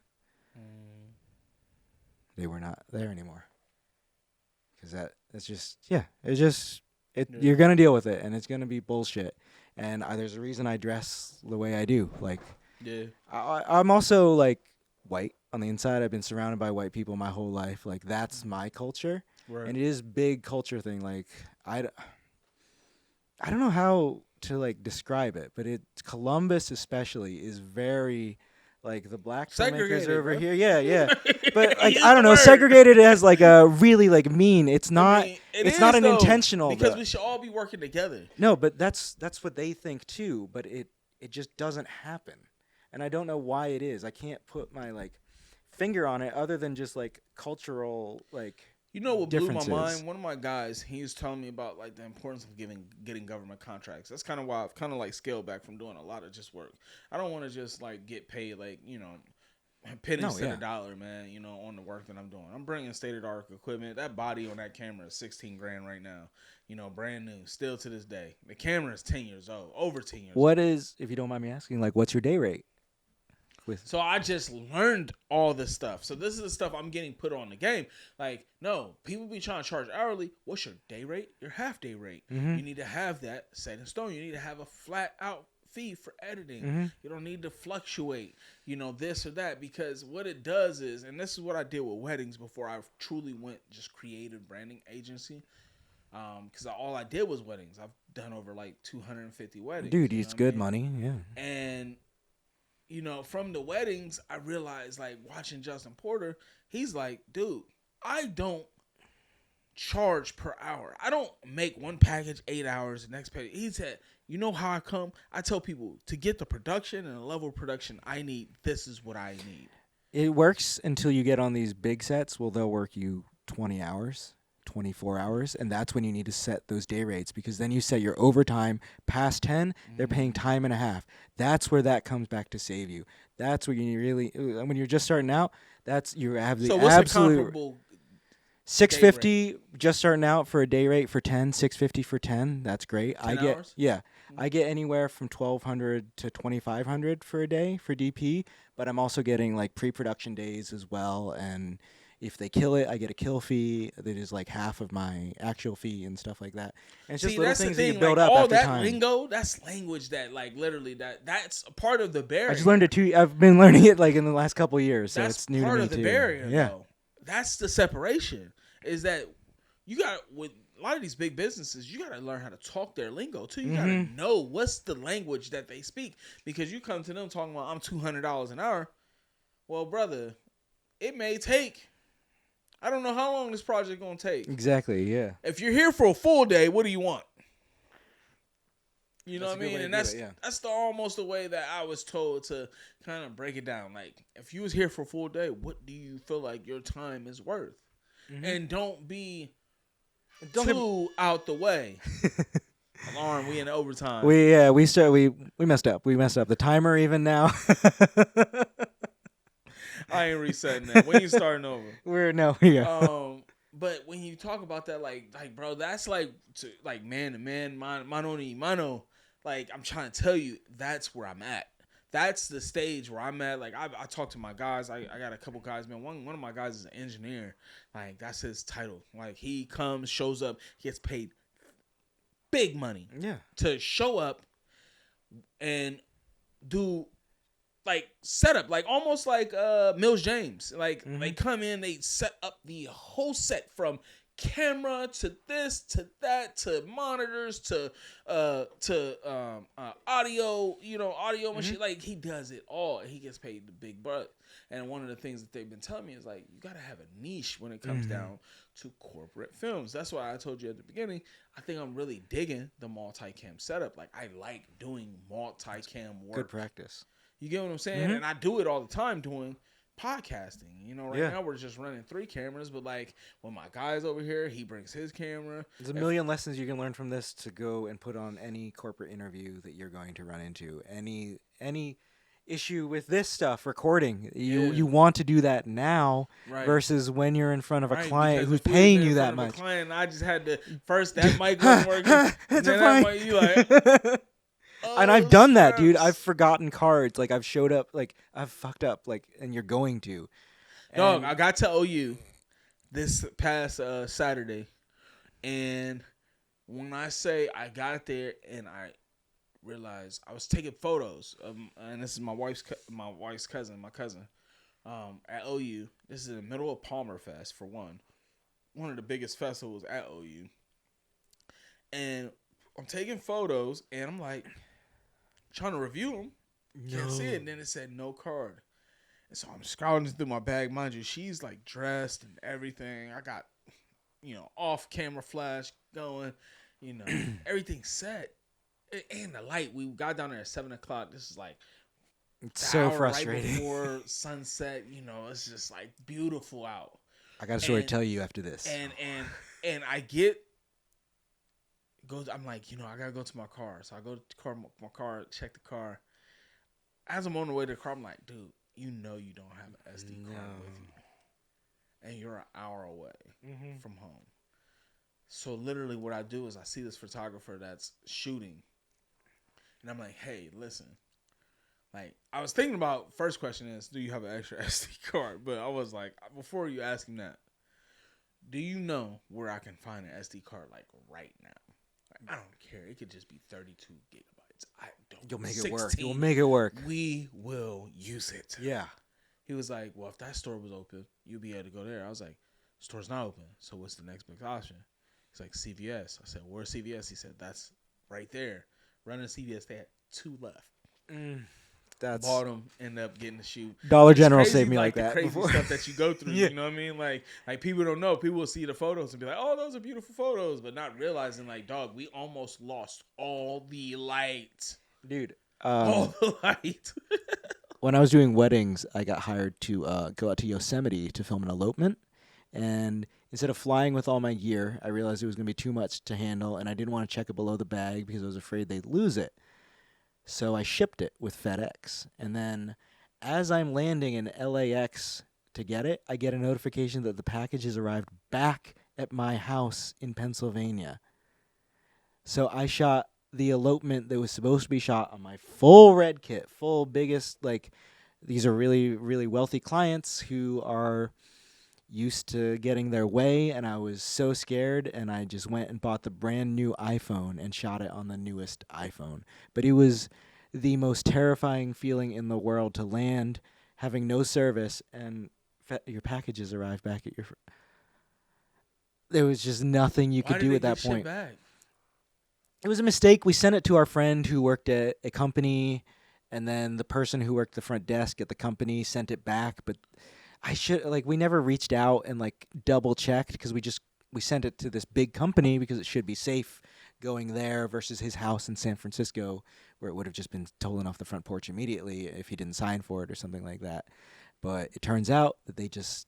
Speaker 2: They were not there anymore. Because that's just, you're going to deal with it, and it's going to be bullshit. And there's a reason I dress the way I do. Like, I'm also, like, white on the inside. I've been surrounded by white people my whole life. Like, that's my culture. Right. And it is big culture thing. Like, I don't know how to like describe it, but Columbus especially is very like the black filmmakers are over here. Yeah. But like I don't know, segregated as like a really like mean. It's not. It's not an intentional.
Speaker 1: Because we should all be working together.
Speaker 2: No, but that's what they think too. But it just doesn't happen, and I don't know why it is. I can't put my like finger on it other than just like cultural like.
Speaker 1: What blew my mind? One of my guys, he was telling me about like the importance of getting government contracts. That's kind of why I've kind of like scaled back from doing a lot of just work. I don't want to just like get paid like pennies to the dollar, man. On the work that I'm doing. I'm bringing state of the art equipment. That body on that camera is $16,000 right now. Brand new, still to this day. The camera is 10 years old, over 10 years.
Speaker 2: What is, if you don't mind me asking, like what's your day rate?
Speaker 1: So I just learned all this stuff. So this is the stuff I'm getting put on the game. Like, no, people be trying to charge hourly. What's your day rate? Your half day rate. You need to have that set in stone. You need to have a flat out fee for editing. You don't need to fluctuate, this or that, because what it does is, and this is what I did with weddings before I truly went just creative branding agency. Because all I did was weddings. I've done over like 250 weddings.
Speaker 2: Dude, it's good money. Yeah.
Speaker 1: And, from the weddings, I realized, like, watching Justin Porter, he's like, dude, I don't charge per hour. I don't make one package 8 hours, the next package. He said, you know how I come? I tell people, to get the production and the level of production I need, this is what I need.
Speaker 2: It works until you get on these big sets. Well, they'll work you 20 hours. 24 hours, and that's when you need to set those day rates, because then you set your overtime past 10, they're paying time and a half. That's where that comes back to save you. That's where you really, when you're just starting out, that's you have the absolute 650 just starting out for a day rate for 10, 650 for 10. That's great.
Speaker 1: 10 hours?
Speaker 2: I get anywhere from 1,200 to 2,500 for a day for DP, but I'm also getting like pre-production days as well, and if they kill it, I get a kill fee that is like half of my actual fee and stuff like that. And it's just little things that you build up after time. All that
Speaker 1: lingo, that's language that, like, literally that's a part of the barrier.
Speaker 2: I just learned it too. I've been learning it like in the last couple of years, so it's new to me too.
Speaker 1: That's part of the barrier, though. That's the separation. Is that you got, with a lot of these big businesses, you got to learn how to talk their lingo too. You got to know what's the language that they speak, because you come to them talking about, I'm $200 an hour. Well, brother, it may take, I don't know how long this project gonna take.
Speaker 2: Exactly, yeah.
Speaker 1: If you're here for a full day, what do you want? You know what I mean? And that's almost the way that I was told to kind of break it down. Like, if you was here for a full day, what do you feel like your time is worth? And don't be too out the way. Alarm, we in overtime.
Speaker 2: We messed up. We messed up the timer even now.
Speaker 1: I ain't resetting that. We ain't starting over. But when you talk about that, like bro, that's like man to man, mano y mano. Like, I'm trying to tell you, that's where I'm at. That's the stage where I'm at. Like, I talk to my guys. I got a couple guys, man. One of my guys is an engineer. Like, that's his title. Like, he comes, shows up, he gets paid big money.
Speaker 2: Yeah.
Speaker 1: To show up and do, like, setup, like almost like Mills James. Like, they come in, they set up the whole set from camera to this to that to monitors to audio, audio machine. Like, he does it all. He gets paid the big bucks. And one of the things that they've been telling me is, like, you got to have a niche when it comes down to corporate films. That's why I told you at the beginning, I think I'm really digging the multicam setup. Like, I like doing multicam work.
Speaker 2: Good practice.
Speaker 1: You get what I'm saying? And I do it all the time doing podcasting. Now we're just running 3 cameras, but like when my guy's over here, he brings his camera.
Speaker 2: There's a million lessons you can learn from this to go and put on any corporate interview that you're going to run into. Any issue with this stuff, recording. You want to do that now versus when you're in front of a client who's paying you that much.
Speaker 1: Client, I just had to first that mic wasn't working.
Speaker 2: It's a mic.
Speaker 1: You like.
Speaker 2: And I've done that, dude. I've forgotten cards. Like, I've showed up. Like, I've fucked up. Like, and you're going to.
Speaker 1: Dog, I got to OU this past Saturday, and when I say I got there and I realized I was taking photos of, and this is my wife's cousin, at OU. This is in the middle of Palmer Fest for one of the biggest festivals at OU, and I'm taking photos, and I'm like trying to review them. Can't see it. And then it said no card. And so I'm scrolling through my bag. Mind you, she's like dressed and everything. I got, off camera flash going, everything set. And the light. We got down there at 7:00. This is like
Speaker 2: it's so frustrating.
Speaker 1: Right before sunset, it's just like beautiful out.
Speaker 2: I got a story to tell you after this.
Speaker 1: And I'm like, I gotta go to my car. So I go to my car, check the car. As I'm on the way to the car, I'm like, dude, you don't have an SD card with you. And you're an hour away from home. So literally what I do is I see this photographer that's shooting. And I'm like, hey, listen. Like, I was thinking about, first question is, do you have an extra SD card? But I was like, before you ask him that, do you know where I can find an SD card, like, right now? I don't care. It could just be 32 gigabytes.
Speaker 2: You'll make
Speaker 1: 16,
Speaker 2: it work. You'll make it work.
Speaker 1: We will use it.
Speaker 2: Yeah.
Speaker 1: He was like, well, if that store was open, you'd be able to go there. I was like, store's not open. So what's the next big option? He's like, CVS. I said, where's CVS? He said, that's right there. Running CVS, they had 2 left.
Speaker 2: That's
Speaker 1: Bought them, ended up getting the shoe.
Speaker 2: Dollar
Speaker 1: It's
Speaker 2: General
Speaker 1: crazy,
Speaker 2: saved me like
Speaker 1: the
Speaker 2: that
Speaker 1: crazy
Speaker 2: before.
Speaker 1: stuff that you go through.
Speaker 2: Yeah.
Speaker 1: You know what I mean? Like people don't know. People will see the photos and be like, "Oh, those are beautiful photos," but not realizing, like, dog, we almost lost all the light,
Speaker 2: Dude.
Speaker 1: all the light.
Speaker 2: When I was doing weddings, I got hired to go out to Yosemite to film an elopement. And instead of flying with all my gear, I realized it was going to be too much to handle, and I didn't want to check it below the bag because I was afraid they'd lose it. So I shipped it with FedEx. And then as I'm landing in LAX to get it, I get a notification that the package has arrived back at my house in Pennsylvania. So I shot the elopement that was supposed to be shot on my full red kit, full biggest, like, these are really, really wealthy clients who are used to getting their way, and I was so scared, and I just went and bought the brand new iPhone and shot it on the newest iPhone. But it was the most terrifying feeling in the world to land, having no service, and your packages arrived back at your... There was just nothing you could do at that point.
Speaker 1: Back?
Speaker 2: It was a mistake. We sent it to our friend who worked at a company, and then the person who worked the front desk at the company sent it back, but we never reached out and double checked because we sent it to this big company because it should be safe going there versus his house in San Francisco where it would have just been stolen off the front porch immediately if he didn't sign for it or something like that. But it turns out that they just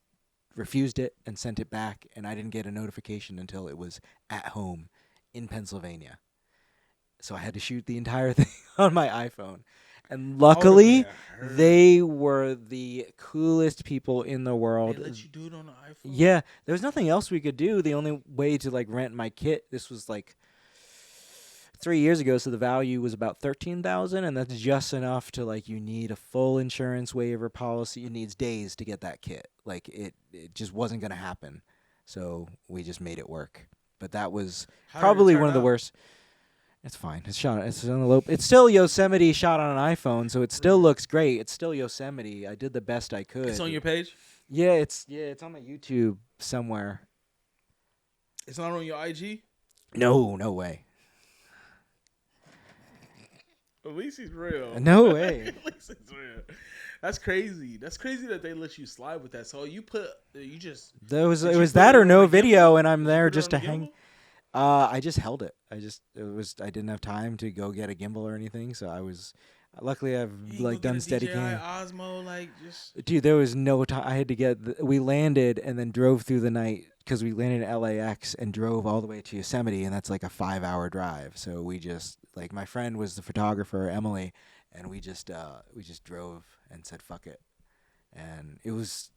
Speaker 2: refused it and sent it back, and I didn't get a notification until it was at home in Pennsylvania. So I had to shoot the entire thing on my iPhone. And luckily, they were the coolest people in the world.
Speaker 1: They let you do it on the iPhone?
Speaker 2: Yeah. There was nothing else we could do. The only way to rent my kit, this was 3 years ago, so the value was about $13,000, and that's just enough to you need a full insurance waiver policy. It needs days to get that kit. It just wasn't going to happen. So we just made it work. But that was probably one of the worst. It's fine. It's on the low. It's still Yosemite shot on an iPhone, so it still looks great. It's still Yosemite. I did the best I could.
Speaker 1: It's on your page?
Speaker 2: Yeah, it's on my YouTube somewhere.
Speaker 1: It's not on your IG?
Speaker 2: No way.
Speaker 1: At least he's real.
Speaker 2: No way.
Speaker 1: At least it's real. That's crazy. That's crazy that they let you slide with that. So it was
Speaker 2: that or no video, and I'm there just to hang.
Speaker 1: Gimbal?
Speaker 2: I just held it. I didn't have time to go get a gimbal or anything, so I was. Luckily, I've done Steadicam.
Speaker 1: Osmo,
Speaker 2: Dude, there was no time. I had to get. We landed and then drove through the night because we landed at LAX and drove all the way to Yosemite, and that's a 5-hour drive. So we just my friend was the photographer, Emily, and we just drove and said fuck it, and it was.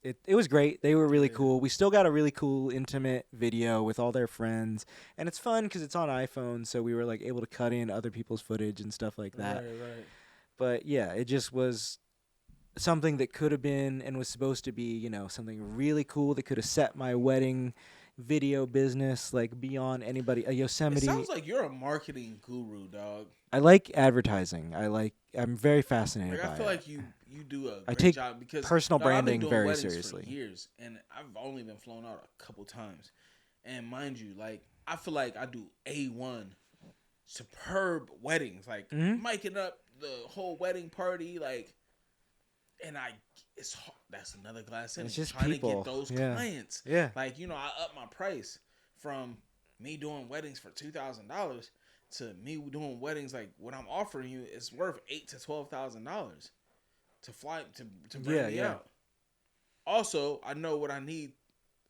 Speaker 2: It was great. They were really cool. We still got a really cool intimate video with all their friends, and it's fun because it's on iPhone, so we were able to cut in other people's footage and stuff like that.
Speaker 1: Right.
Speaker 2: But yeah, it just was something that could have been and was supposed to be, something really cool that could have set my wedding video business beyond anybody. Yosemite.
Speaker 1: It sounds like you're a marketing guru, dog.
Speaker 2: I like advertising. I'm very fascinated by it.
Speaker 1: I feel like you do a great
Speaker 2: take
Speaker 1: job because
Speaker 2: personal branding
Speaker 1: I've been doing
Speaker 2: very
Speaker 1: weddings
Speaker 2: seriously.
Speaker 1: For years, and I've only been flown out a couple times. And mind you, I feel like I do A1 superb weddings, miking up the whole wedding party, and it's hard. That's another glass in.
Speaker 2: It's just
Speaker 1: trying
Speaker 2: people.
Speaker 1: to get those clients.
Speaker 2: Yeah.
Speaker 1: I up my price from me doing weddings for $2,000 to me doing weddings what I'm offering you is worth $8,000 to $12,000 to fly to bring me out. Also, I know what I need.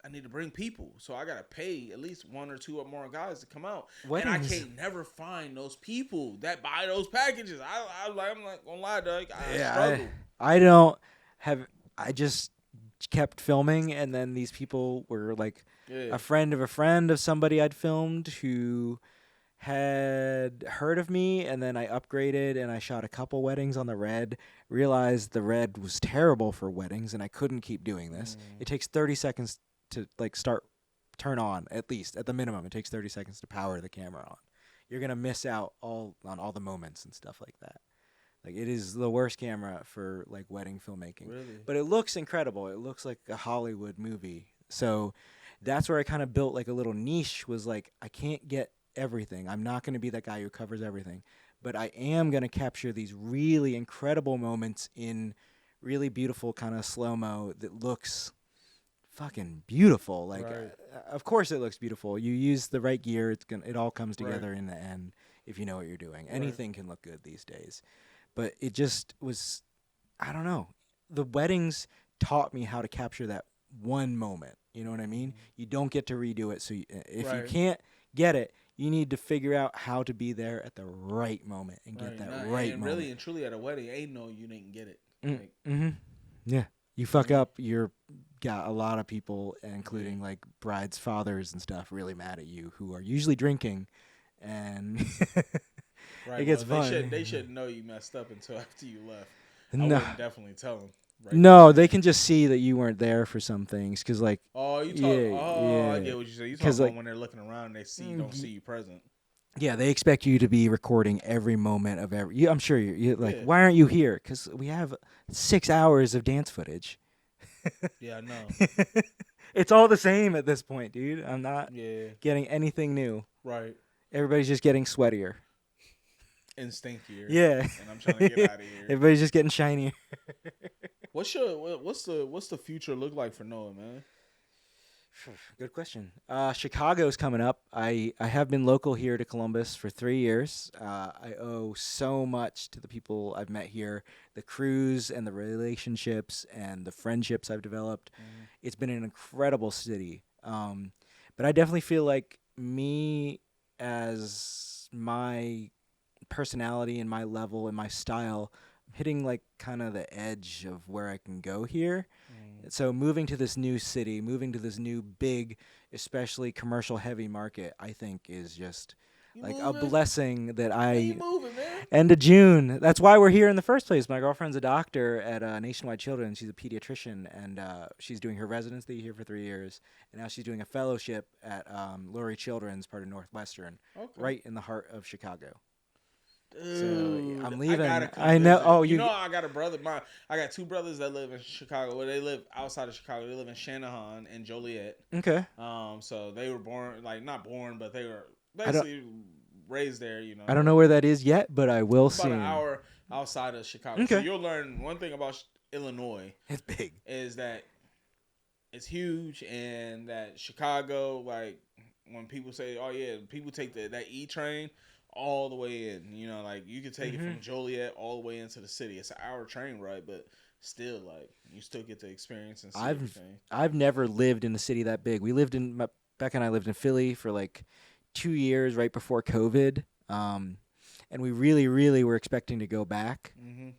Speaker 1: I need to bring people, so I gotta pay at least one or two or more guys to come out. Weddings. And I can't never find those people that buy those packages. I'm not gonna lie, dog. I struggle.
Speaker 2: I don't have. I just kept filming, and then these people were a friend of somebody I'd filmed who had heard of me, and then I upgraded and I shot a couple weddings on the Red. Realized the Red was terrible for weddings, and I couldn't keep doing this. It takes 30 seconds to turn on, at least at the minimum. It takes 30 seconds to power the camera on. you're gonna miss out on all the moments and stuff like that. Like it is the worst camera for like wedding filmmaking.
Speaker 1: Really?
Speaker 2: But it looks incredible. It looks like a Hollywood movie. So that's where I kind of built like a little niche was like I can't get everything. I'm not going to be that guy who covers everything, but I am going to capture these really incredible moments in really beautiful kind of slow-mo that looks fucking beautiful. Like
Speaker 1: Right.
Speaker 2: of course it looks beautiful. You use the right gear, it all comes together in the end if you know what you're doing.
Speaker 1: Right.
Speaker 2: Anything can look good these days. But it just was, I don't know. The weddings taught me how to capture that one moment. You know what I mean? You don't get to redo it. So if you
Speaker 1: Right.
Speaker 2: can't get it, you need to figure out how to be there at the right moment and get that right
Speaker 1: and
Speaker 2: moment.
Speaker 1: really and truly at a wedding, ain't no you didn't get it. Like,
Speaker 2: Yeah. You fuck up, you're got a lot of people, including like brides' fathers and stuff, really mad at you who are usually drinking, and
Speaker 1: right.
Speaker 2: it gets
Speaker 1: well,
Speaker 2: fun.
Speaker 1: They shouldn't know you messed up until after you left.
Speaker 2: No.
Speaker 1: I wouldn't definitely tell them. Right
Speaker 2: No, they can just see that you weren't there for some things, cause like
Speaker 1: Oh, you talk. I get what you say. You talking about when they're looking around and they don't see you present.
Speaker 2: Yeah, they expect you to be recording every moment of every. I'm sure you're like,
Speaker 1: Yeah.
Speaker 2: why aren't you here? Because we have 6 hours of dance footage.
Speaker 1: Yeah, I know.
Speaker 2: It's all the same at this point, dude. I'm not
Speaker 1: Yeah.
Speaker 2: getting anything new.
Speaker 1: Right.
Speaker 2: Everybody's just getting sweatier.
Speaker 1: And stinkier.
Speaker 2: Yeah.
Speaker 1: And I'm trying to get out of here.
Speaker 2: Everybody's just getting shinier.
Speaker 1: What's the future look like for Noah, man?
Speaker 2: Good question. Chicago's coming up. I have been local here to Columbus for 3 years. I owe so much to the people I've met here, the crews and the relationships and the friendships I've developed. It's been an incredible city. But I definitely feel like me as my personality and my level and my style, I'm hitting like kind of the edge of where I can go here. So moving to this new city, moving to this new big, especially commercial heavy market, I think is just a blessing that
Speaker 1: You moving, man?
Speaker 2: End of June. That's why we're here in the first place. My girlfriend's a doctor at Nationwide Children's. She's a pediatrician, and she's doing her residency here for 3 years. And now she's doing a fellowship at Lurie Children's, part of Northwestern, right in the heart of Chicago.
Speaker 1: Dude,
Speaker 2: so I'm leaving.
Speaker 1: I
Speaker 2: know.
Speaker 1: Visit.
Speaker 2: Oh,
Speaker 1: you know, I got a brother. I got two brothers that live in Chicago. Well, they live outside of Chicago. They live in Shanahan and Joliet.
Speaker 2: Okay.
Speaker 1: So they were born, like not born, but they were basically raised there. You know.
Speaker 2: I don't know where that is yet, but I will see.
Speaker 1: About an hour outside of Chicago.
Speaker 2: Okay.
Speaker 1: So you'll learn one thing about Illinois.
Speaker 2: It's big.
Speaker 1: Is that it's huge, and that Chicago, like when people say, "Oh yeah," people take that E train all the way in. You know, like you could take it from Joliet all the way into the city. It's an hour train ride, but still, like you still get to experience and see everything.
Speaker 2: I've never lived in a city that big. We lived in Becca and I lived in Philly for like 2 years right before COVID, and we really were expecting to go back. It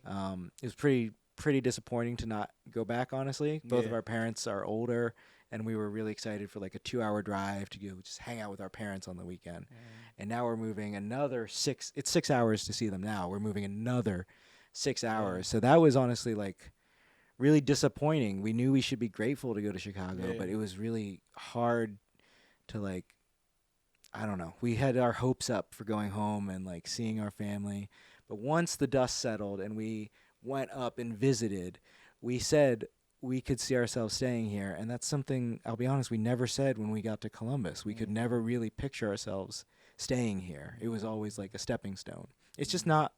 Speaker 2: was pretty disappointing to not go back. Honestly, both of our parents are older. And we were really excited for like a 2-hour drive to go just hang out with our parents on the weekend. And now we're moving another 6. It's 6 hours to see them now. We're moving another 6 hours. So that was honestly like really disappointing. We knew we should be grateful to go to Chicago, but it was really hard to like, I don't know. We had our hopes up for going home and like seeing our family. But once the dust settled and we went up and visited, we said we could see ourselves staying here. And that's something, I'll be honest, we never said when we got to Columbus. We could never really picture ourselves staying here. It was always like a stepping stone. It's just not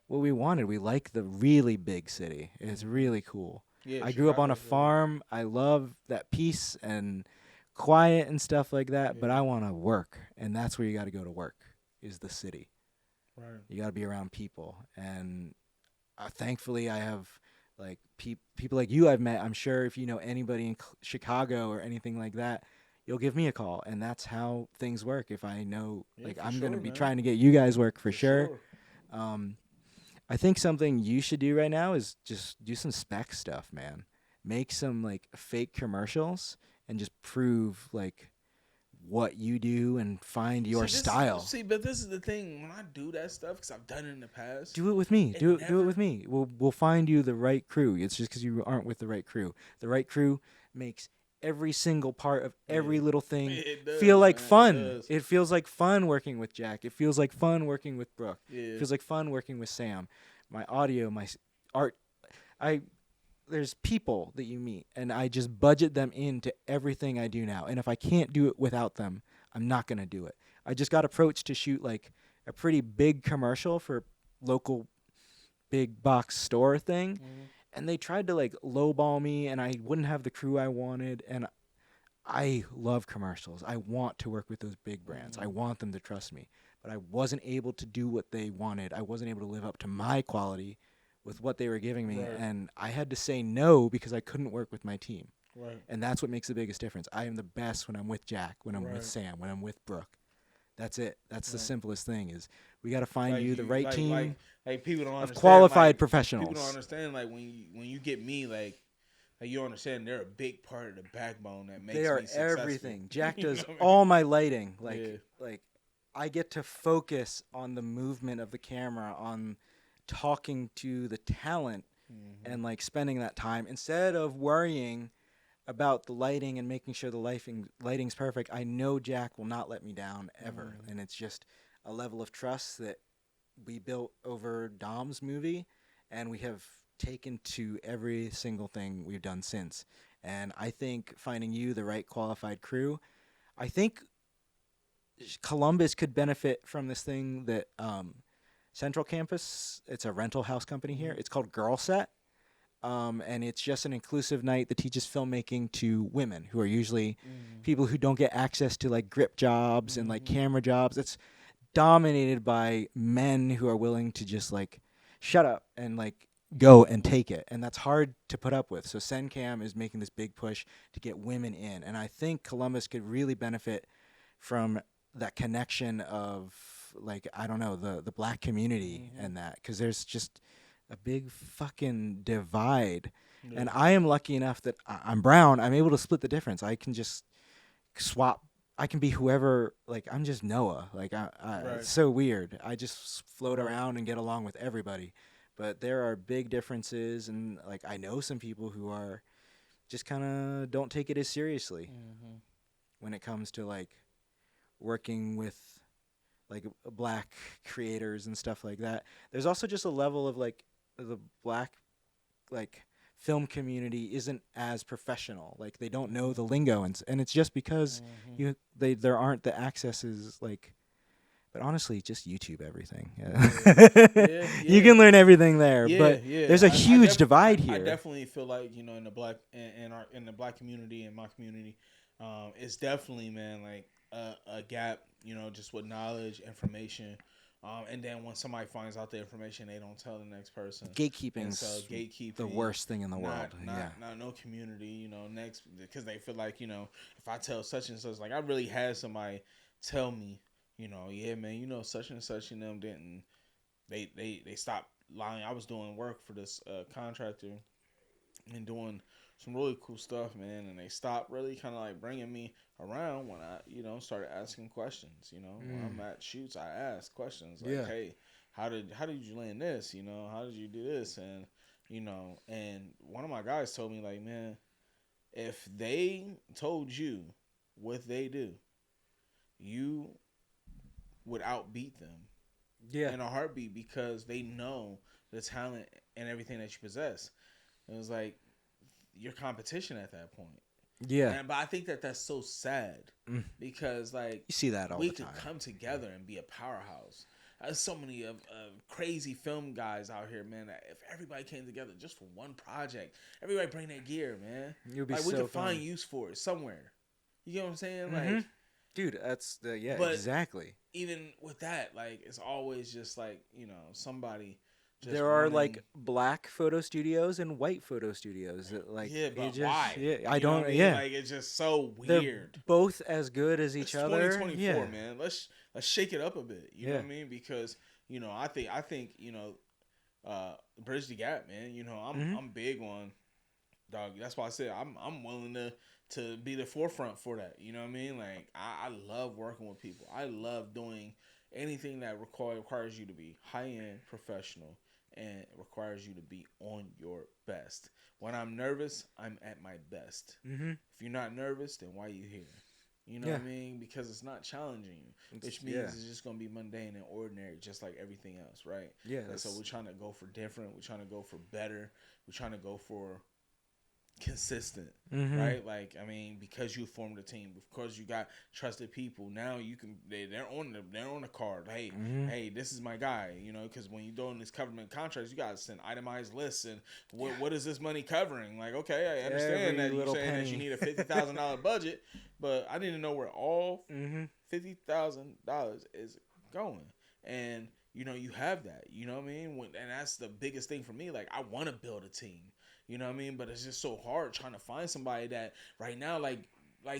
Speaker 2: what we wanted. We like the really big city. It's really cool. Yeah, I grew up on a farm. I love that peace and quiet and stuff like that, but I want to work. And that's where you got to go to work, is the city. Right. You got to be around people. And thankfully I have like people like you I've met. I'm sure if you know anybody in Chicago or anything like that, you'll give me a call. And that's how things work. If I know, like I'm going to be trying to get you guys work for sure. I think something you should do right now is just do some spec stuff, man. Make some like fake commercials and just prove like what you do and find your style.
Speaker 1: But this is the thing. When I do that stuff, because I've done it in the past.
Speaker 2: Do it with me. Do it with me. We'll find you the right crew. It's just because you aren't with the right crew. The right crew makes every single part of every little thing
Speaker 1: It does,
Speaker 2: feel like
Speaker 1: man.
Speaker 2: fun.
Speaker 1: It does.
Speaker 2: It feels like fun working with Jack. It feels like fun working with Brooke.
Speaker 1: Yeah.
Speaker 2: It feels like fun working with Sam. My audio, my art. There's people that you meet, and I just budget them into everything I do now. And if I can't do it without them, I'm not gonna do it. I just got approached to shoot like a pretty big commercial for local big box store thing, and they tried to like lowball me, and I wouldn't have the crew I wanted. And I love commercials. I want to work with those big brands. I want them to trust me, but I wasn't able to do what they wanted. I wasn't able to live up to my quality with what they were giving me, and I had to say no because I couldn't work with my team.
Speaker 1: Right.
Speaker 2: And that's what makes the biggest difference. I am the best when I'm with Jack, when I'm with Sam, when I'm with Brooke. That's it. That's the simplest thing is we got to find
Speaker 1: Like
Speaker 2: you the right team
Speaker 1: like people don't
Speaker 2: of
Speaker 1: understand,
Speaker 2: qualified
Speaker 1: like,
Speaker 2: professionals.
Speaker 1: People don't understand like when you get me like you don't understand they're a big part of the backbone that makes
Speaker 2: they are
Speaker 1: me successful.
Speaker 2: everything. Jack
Speaker 1: You know
Speaker 2: does
Speaker 1: what I mean?
Speaker 2: all my lighting.
Speaker 1: Yeah.
Speaker 2: Like I get to focus on the movement of the camera, on talking to the talent, and like spending that time instead of worrying about the lighting and making sure the lighting's perfect. I know Jack will not let me down ever, and it's just a level of trust that we built over Dom's movie, and we have taken to every single thing we've done since. And I think finding you the right qualified crew, I think Columbus could benefit from this thing that Central Campus, it's a rental house company here. It's called Girl Set. And it's just an inclusive night that teaches filmmaking to women who are usually people who don't get access to like grip jobs and like camera jobs. It's dominated by men who are willing to just like shut up and like go and take it. And that's hard to put up with. So CenCam is making this big push to get women in. And I think Columbus could really benefit from that connection of like, I don't know, the black community and that, because there's just a big fucking divide. And I am lucky enough that I'm brown. I'm able to split the difference. I can just swap. I can be whoever. Like I'm just Noah. Like it's so weird. I just float around and get along with everybody. But there are big differences, and like I know some people who are just kind of don't take it as seriously when it comes to like working with like black creators and stuff like that. There's also just a level of like the black like film community isn't as professional. Like they don't know the lingo, and it's just because there aren't the accesses like. But honestly, just YouTube everything. You can learn everything there. But there's a huge divide here.
Speaker 1: I definitely feel like in the black in the black community and my community, it's definitely like a gap. Just with knowledge, information. And then when somebody finds out the information, they don't tell the next person.
Speaker 2: Gatekeeping's
Speaker 1: gatekeeping,
Speaker 2: the worst thing in the world.
Speaker 1: Not no community, next, because they feel like, if I tell such and such, like I really had somebody tell me, yeah, man, such and such and them didn't, they stopped lying. I was doing work for this contractor and doing some really cool stuff, man, and they stopped really kind of like bringing me around when I, started asking questions. When I'm at shoots, I ask questions like, hey, how did you land this? How did you do this? And and one of my guys told me like, man, if they told you what they do, you would outbeat them in a heartbeat, because they know the talent and everything that you possess. It was like your competition at that point. But I think that that's so sad because like
Speaker 2: you see that all
Speaker 1: we
Speaker 2: the time.
Speaker 1: could come together and be a powerhouse. There's so many of crazy film guys out here, man. That if everybody came together just for one project, everybody bring their gear, man.
Speaker 2: Be
Speaker 1: like
Speaker 2: so
Speaker 1: we could
Speaker 2: fun.
Speaker 1: find use for it somewhere. You know what I'm saying? Like,
Speaker 2: dude, that's
Speaker 1: but
Speaker 2: exactly.
Speaker 1: Even with that, like it's always just like somebody.
Speaker 2: There are like black photo studios and white photo studios that like
Speaker 1: but why?
Speaker 2: I don't
Speaker 1: like it's just so weird.
Speaker 2: They're both as good as each other.
Speaker 1: 2024, man. Let's shake it up a bit. You know what I mean? Because I think bridge the gap, man. I'm big on dog. That's why I said I'm willing to be the forefront for that. You know what I mean? Like I love working with people. I love doing anything that requires you to be high end professional. And it requires you to be on your best. When I'm nervous, I'm at my best.
Speaker 2: Mm-hmm.
Speaker 1: If you're not nervous, then why are you here? You know what I mean? Because it's not challenging you, which means it's just going to be mundane and ordinary, just like everything else, right?
Speaker 2: Yeah.
Speaker 1: And so we're trying to go for different. We're trying to go for better. We're trying to go for consistent, right? Like, I mean, because you formed a team, because you got trusted people, now you can they're on the card. Hey, hey, this is my guy, you know, because when you go in these government contracts, you got to send itemized lists and what is this money covering? Like, okay, I understand that you're saying that you need a $50,000 budget, but I need to know where all $50,000 is going, and you know, you have that, you know what I mean? And that's the biggest thing for me. Like, I want to build a team. You know what I mean? But it's just so hard trying to find somebody that right now, like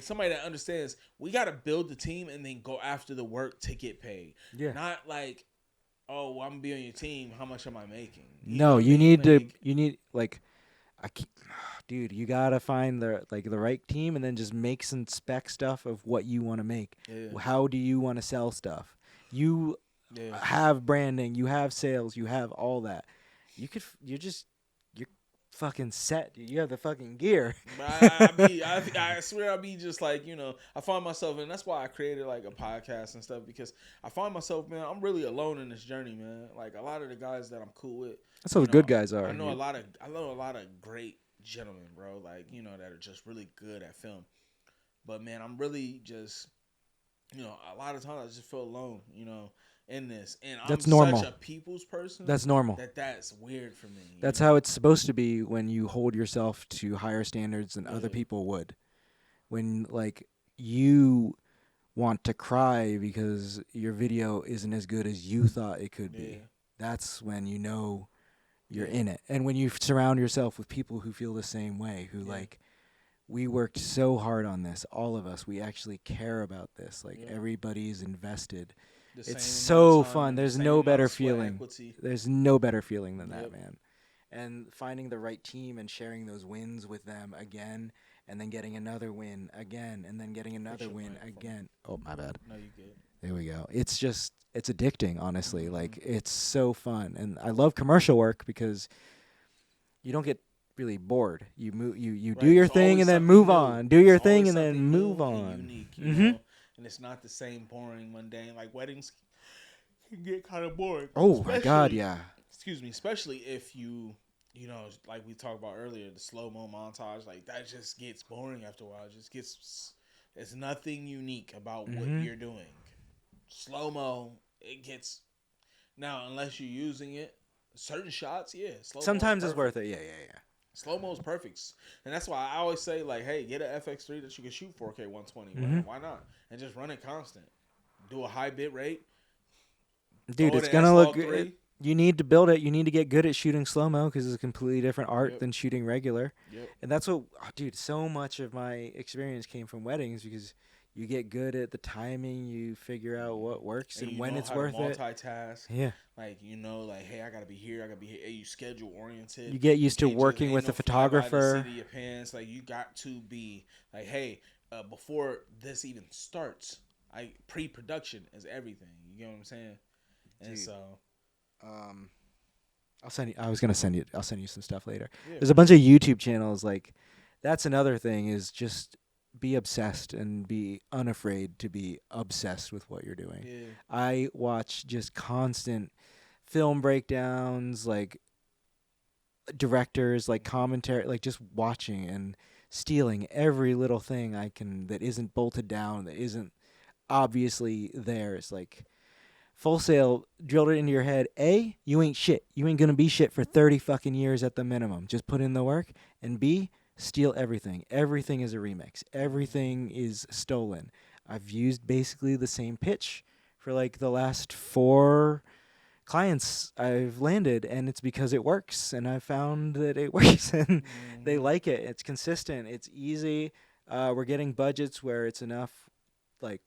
Speaker 1: somebody that understands we got to build the team and then go after the work to get paid. Yeah. Not like, oh, well, I'm gonna be on your team. How much am I making?
Speaker 2: You need dude, you gotta find the right team and then just make some spec stuff of what you want to make. Yeah. How do you want to sell stuff? You have branding, you have sales, you have all that. You're fucking set, dude. You have the fucking gear.
Speaker 1: I swear I be just like, you know, I find myself, and that's why I created like a podcast and stuff, because I find myself, man, I'm really alone in this journey, man. Like a lot of the guys that I'm cool with,
Speaker 2: that's how the good guys are.
Speaker 1: I know a lot of great gentlemen, bro, like, you know, that are just really good at film. But man, I'm really just, you know, a lot of times I just feel alone, you know, in this, and
Speaker 2: that's
Speaker 1: I'm
Speaker 2: normal.
Speaker 1: Such a people's person.
Speaker 2: That's normal.
Speaker 1: That's weird for me.
Speaker 2: That's how it's supposed to be when you hold yourself to higher standards than other people would. When like you want to cry because your video isn't as good as you thought it could be. That's when you know you're in it. And when you surround yourself with people who feel the same way, who like, we worked so hard on this, all of us, we actually care about this. Like everybody's invested. It's so fun. There's no better feeling. There's no better feeling than that, man. And finding the right team and sharing those wins with them again, and then getting another win again, and then getting another win again. Oh, my bad.
Speaker 1: No, you good.
Speaker 2: There we go. It's addicting, honestly. Like, it's so fun. And I love commercial work because you don't get really bored. You do your thing and then move on. Do your thing and then move on.
Speaker 1: Unique, you know? And it's not the same boring, mundane. Like, weddings can get kind of boring.
Speaker 2: Oh, my God, yeah.
Speaker 1: Excuse me. Especially if you know, like we talked about earlier, the slow-mo montage, like, that just gets boring after a while. It just gets, it's nothing unique about what you're doing. Slow-mo, it gets, now, unless you're using it, certain shots,
Speaker 2: sometimes it's worth it, yeah.
Speaker 1: Slow-mo is perfect. And that's why I always say, like, hey, get an FX3 that you can shoot 4K 120. Why not? And just run it constant. Do a high bit rate.
Speaker 2: Dude, it's going to look good. You need to build it. You need to get good at shooting slow-mo because it's a completely different art than shooting regular. And that's what, dude, so much of my experience came from weddings because you get good at the timing. You figure out what works and when it's worth it.
Speaker 1: Multitask.
Speaker 2: Yeah.
Speaker 1: Like, you know, like, hey, I got to be here. I got to be here. Hey, you schedule oriented.
Speaker 2: You get used to working with a photographer.
Speaker 1: City of pants. Like, you got to be like, hey, before this even starts, pre-production is everything. You get what I'm saying? And so,
Speaker 2: I'll send you some stuff later. There's a bunch of YouTube channels. Like, that's another thing is just be obsessed and be unafraid to be obsessed with what you're doing. I watch just constant film breakdowns, like directors, like commentary, like just watching and stealing every little thing I can that isn't bolted down, that isn't obviously theirs. Like, Full Sail drilled it into your head. A, you ain't shit. You ain't gonna be shit for 30 fucking years at the minimum. Just put in the work. And B, steal everything. Everything is a remix. Everything is stolen. I've used basically the same pitch for like the last 4 clients I've landed, and it's because it works, and I found that it works, and they like it. It's consistent. It's easy. We're getting budgets where it's enough, like,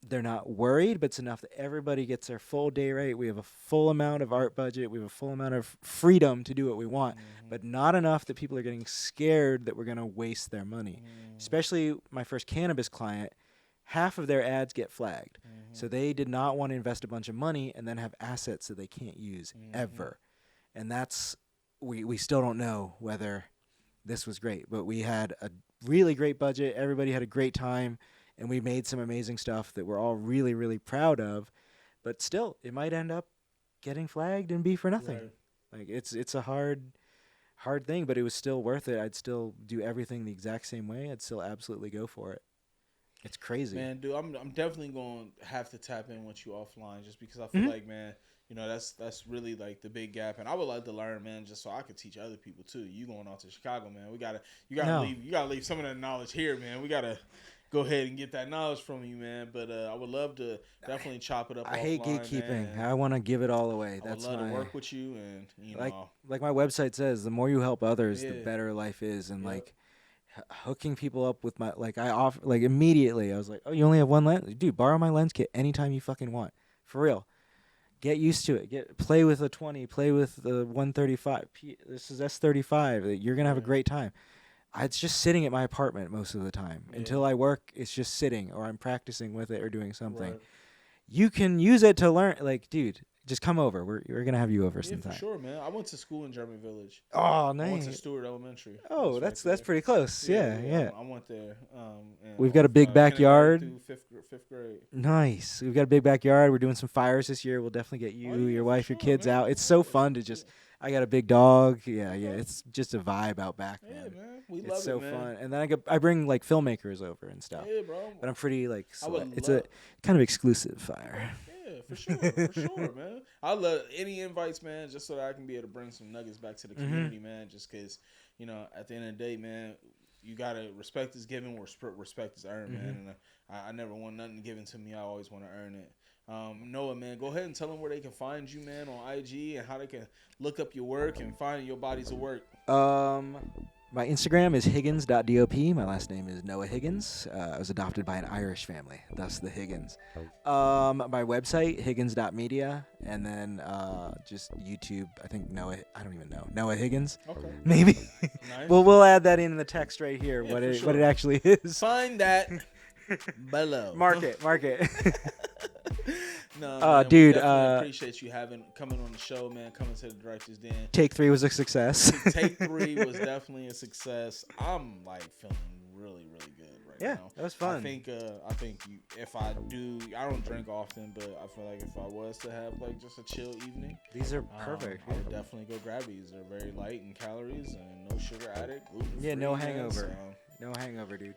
Speaker 2: they're not worried, but it's enough that everybody gets their full day rate. We have a full amount of art budget. We have a full amount of freedom to do what we want, but not enough that people are getting scared that we're going to waste their money. Especially my first cannabis client, half of their ads get flagged. So they did not want to invest a bunch of money and then have assets that they can't use ever. And that's, we still don't know whether this was great. But we had a really great budget. Everybody had a great time, and we made some amazing stuff that we're all really, really proud of. But still, it might end up getting flagged and be for nothing.
Speaker 1: Right.
Speaker 2: Like it's a hard thing, but it was still worth it. I'd still do everything the exact same way. I'd still absolutely go for it. It's crazy.
Speaker 1: Man, dude, I'm definitely going to have to tap in with you offline just because I feel like, man, you know, that's really like the big gap, and I would like to learn, man, just so I could teach other people too. You going out to Chicago, man? You gotta leave some of that knowledge here, man. We gotta go ahead and get that knowledge from you, man. But I would love to definitely chop it up.
Speaker 2: I
Speaker 1: offline,
Speaker 2: hate gatekeeping.
Speaker 1: man.
Speaker 2: I want to give it all away.
Speaker 1: I would love to work with you, and you know,
Speaker 2: like my website says, the more you help others, the
Speaker 1: Yeah.
Speaker 2: better life is. And
Speaker 1: Yep.
Speaker 2: like hooking people up with my I offer immediately. I was like, oh, you only have one lens, dude. Borrow my lens kit anytime you fucking want, for real. Get used to it. Play with a 20. Play with the 135. This is S35. You're gonna have a great time. It's just sitting at my apartment most of the time.
Speaker 1: Yeah.
Speaker 2: Until I work, it's just sitting, or I'm practicing with it or doing something.
Speaker 1: Right.
Speaker 2: You can use it to learn. Like, dude, just come over. We're gonna have you over
Speaker 1: Yeah,
Speaker 2: sometime.
Speaker 1: for sure, man. I went to school in German Village.
Speaker 2: Oh,
Speaker 1: I went to
Speaker 2: nice.
Speaker 1: Stewart Elementary.
Speaker 2: Oh,
Speaker 1: It's
Speaker 2: that's
Speaker 1: right there.
Speaker 2: pretty close. Yeah.
Speaker 1: I went there. And
Speaker 2: We've got a big backyard.
Speaker 1: kindergarten through fifth grade.
Speaker 2: Nice. We've got a big backyard. We're doing some fires this year. We'll definitely get you,
Speaker 1: Oh, yeah,
Speaker 2: your
Speaker 1: for
Speaker 2: wife, your
Speaker 1: sure,
Speaker 2: kids
Speaker 1: man.
Speaker 2: out. It's so
Speaker 1: Yeah,
Speaker 2: fun to
Speaker 1: yeah.
Speaker 2: just. I got a big dog. Yeah.
Speaker 1: Okay.
Speaker 2: It's just a vibe out back,
Speaker 1: Yeah,
Speaker 2: man.
Speaker 1: man. We
Speaker 2: It's
Speaker 1: love
Speaker 2: so
Speaker 1: it, man.
Speaker 2: fun. And then I bring like filmmakers over and stuff.
Speaker 1: Yeah, bro.
Speaker 2: But I'm pretty
Speaker 1: I would
Speaker 2: it's
Speaker 1: love-
Speaker 2: a kind of exclusive fire.
Speaker 1: Yeah, for sure, man. I love any invites, man, just so that I can be able to bring some nuggets back to the community, man. Just because, you know, at the end of the day, man, you gotta respect is given, respect is earned, man. And I never want nothing given to me. I always want to earn it. Noah, man, go ahead and tell them where they can find you, man, on IG, and how they can look up your work and find your bodies of work.
Speaker 2: My Instagram is higgins.dop. My last name is Noah Higgins. I was adopted by an Irish family, thus the Higgins. My website, higgins.media, and then just YouTube. I think I don't even know. Noah Higgins.
Speaker 1: Okay.
Speaker 2: Maybe.
Speaker 1: Nice.
Speaker 2: We'll add that in the text right here,
Speaker 1: Yeah,
Speaker 2: what
Speaker 1: for
Speaker 2: it
Speaker 1: sure.
Speaker 2: actually is.
Speaker 1: Find that below.
Speaker 2: Mark it.
Speaker 1: No, man,
Speaker 2: dude,
Speaker 1: we definitely appreciate you coming on the show, man. Coming to the Director's Den.
Speaker 2: Take 3 was a success.
Speaker 1: Take 3 was definitely a success. I'm like feeling really, really good right
Speaker 2: Yeah,
Speaker 1: now.
Speaker 2: that was fun.
Speaker 1: I think if I don't drink often, but I feel like if I was to have like just a chill evening,
Speaker 2: These are perfect.
Speaker 1: I would definitely go grab these. They're very light in calories and no sugar added, gluten-free.
Speaker 2: Yeah, no
Speaker 1: man,
Speaker 2: hangover.
Speaker 1: so.
Speaker 2: No hangover, dude.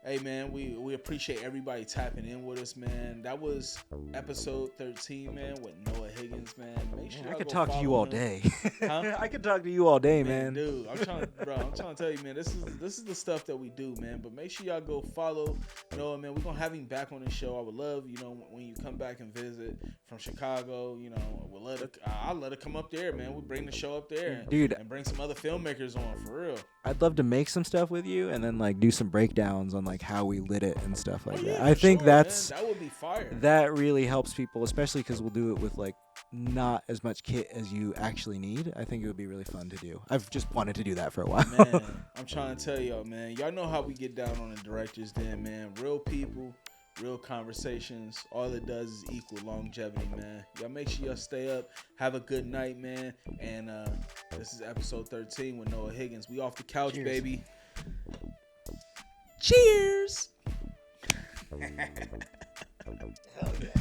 Speaker 1: Hey, man, we appreciate everybody tapping in with us, man. That was episode 13, man, with Noah Higgins, man. Make sure
Speaker 2: Man, I
Speaker 1: y'all
Speaker 2: could
Speaker 1: go
Speaker 2: talk to you
Speaker 1: follow
Speaker 2: all
Speaker 1: him.
Speaker 2: day.
Speaker 1: Huh?
Speaker 2: I could talk to you all day, man.
Speaker 1: Dude, I'm trying to tell you, man. This is the stuff that we do, man. But make sure y'all go follow Noah, man. We're gonna have him back on the show. I would love, you know, when you come back and visit from Chicago, you know, I'll let it come up there, man. We bring the show up there,
Speaker 2: Dude.
Speaker 1: and bring some other filmmakers on for real.
Speaker 2: I'd love to make some stuff with you and then like do some breakdowns on like how we lit it and stuff like
Speaker 1: Oh,
Speaker 2: that.
Speaker 1: yeah,
Speaker 2: I
Speaker 1: for
Speaker 2: think
Speaker 1: sure,
Speaker 2: that's
Speaker 1: man. That would be fire.
Speaker 2: that really helps people, especially because we'll do it with like not as much kit as you actually need. I think it would be really fun to do. I've just wanted to do that for a while.
Speaker 1: Man, I'm trying to tell y'all, man. Y'all know how we get down on the Director's Den, man. Real people, real conversations. All it does is equal longevity, man. Y'all make sure y'all stay up. Have a good night, man. And this is episode 13 with Noah Higgins. We off the couch,
Speaker 2: Cheers.
Speaker 1: baby. Cheers.
Speaker 3: Hell yeah.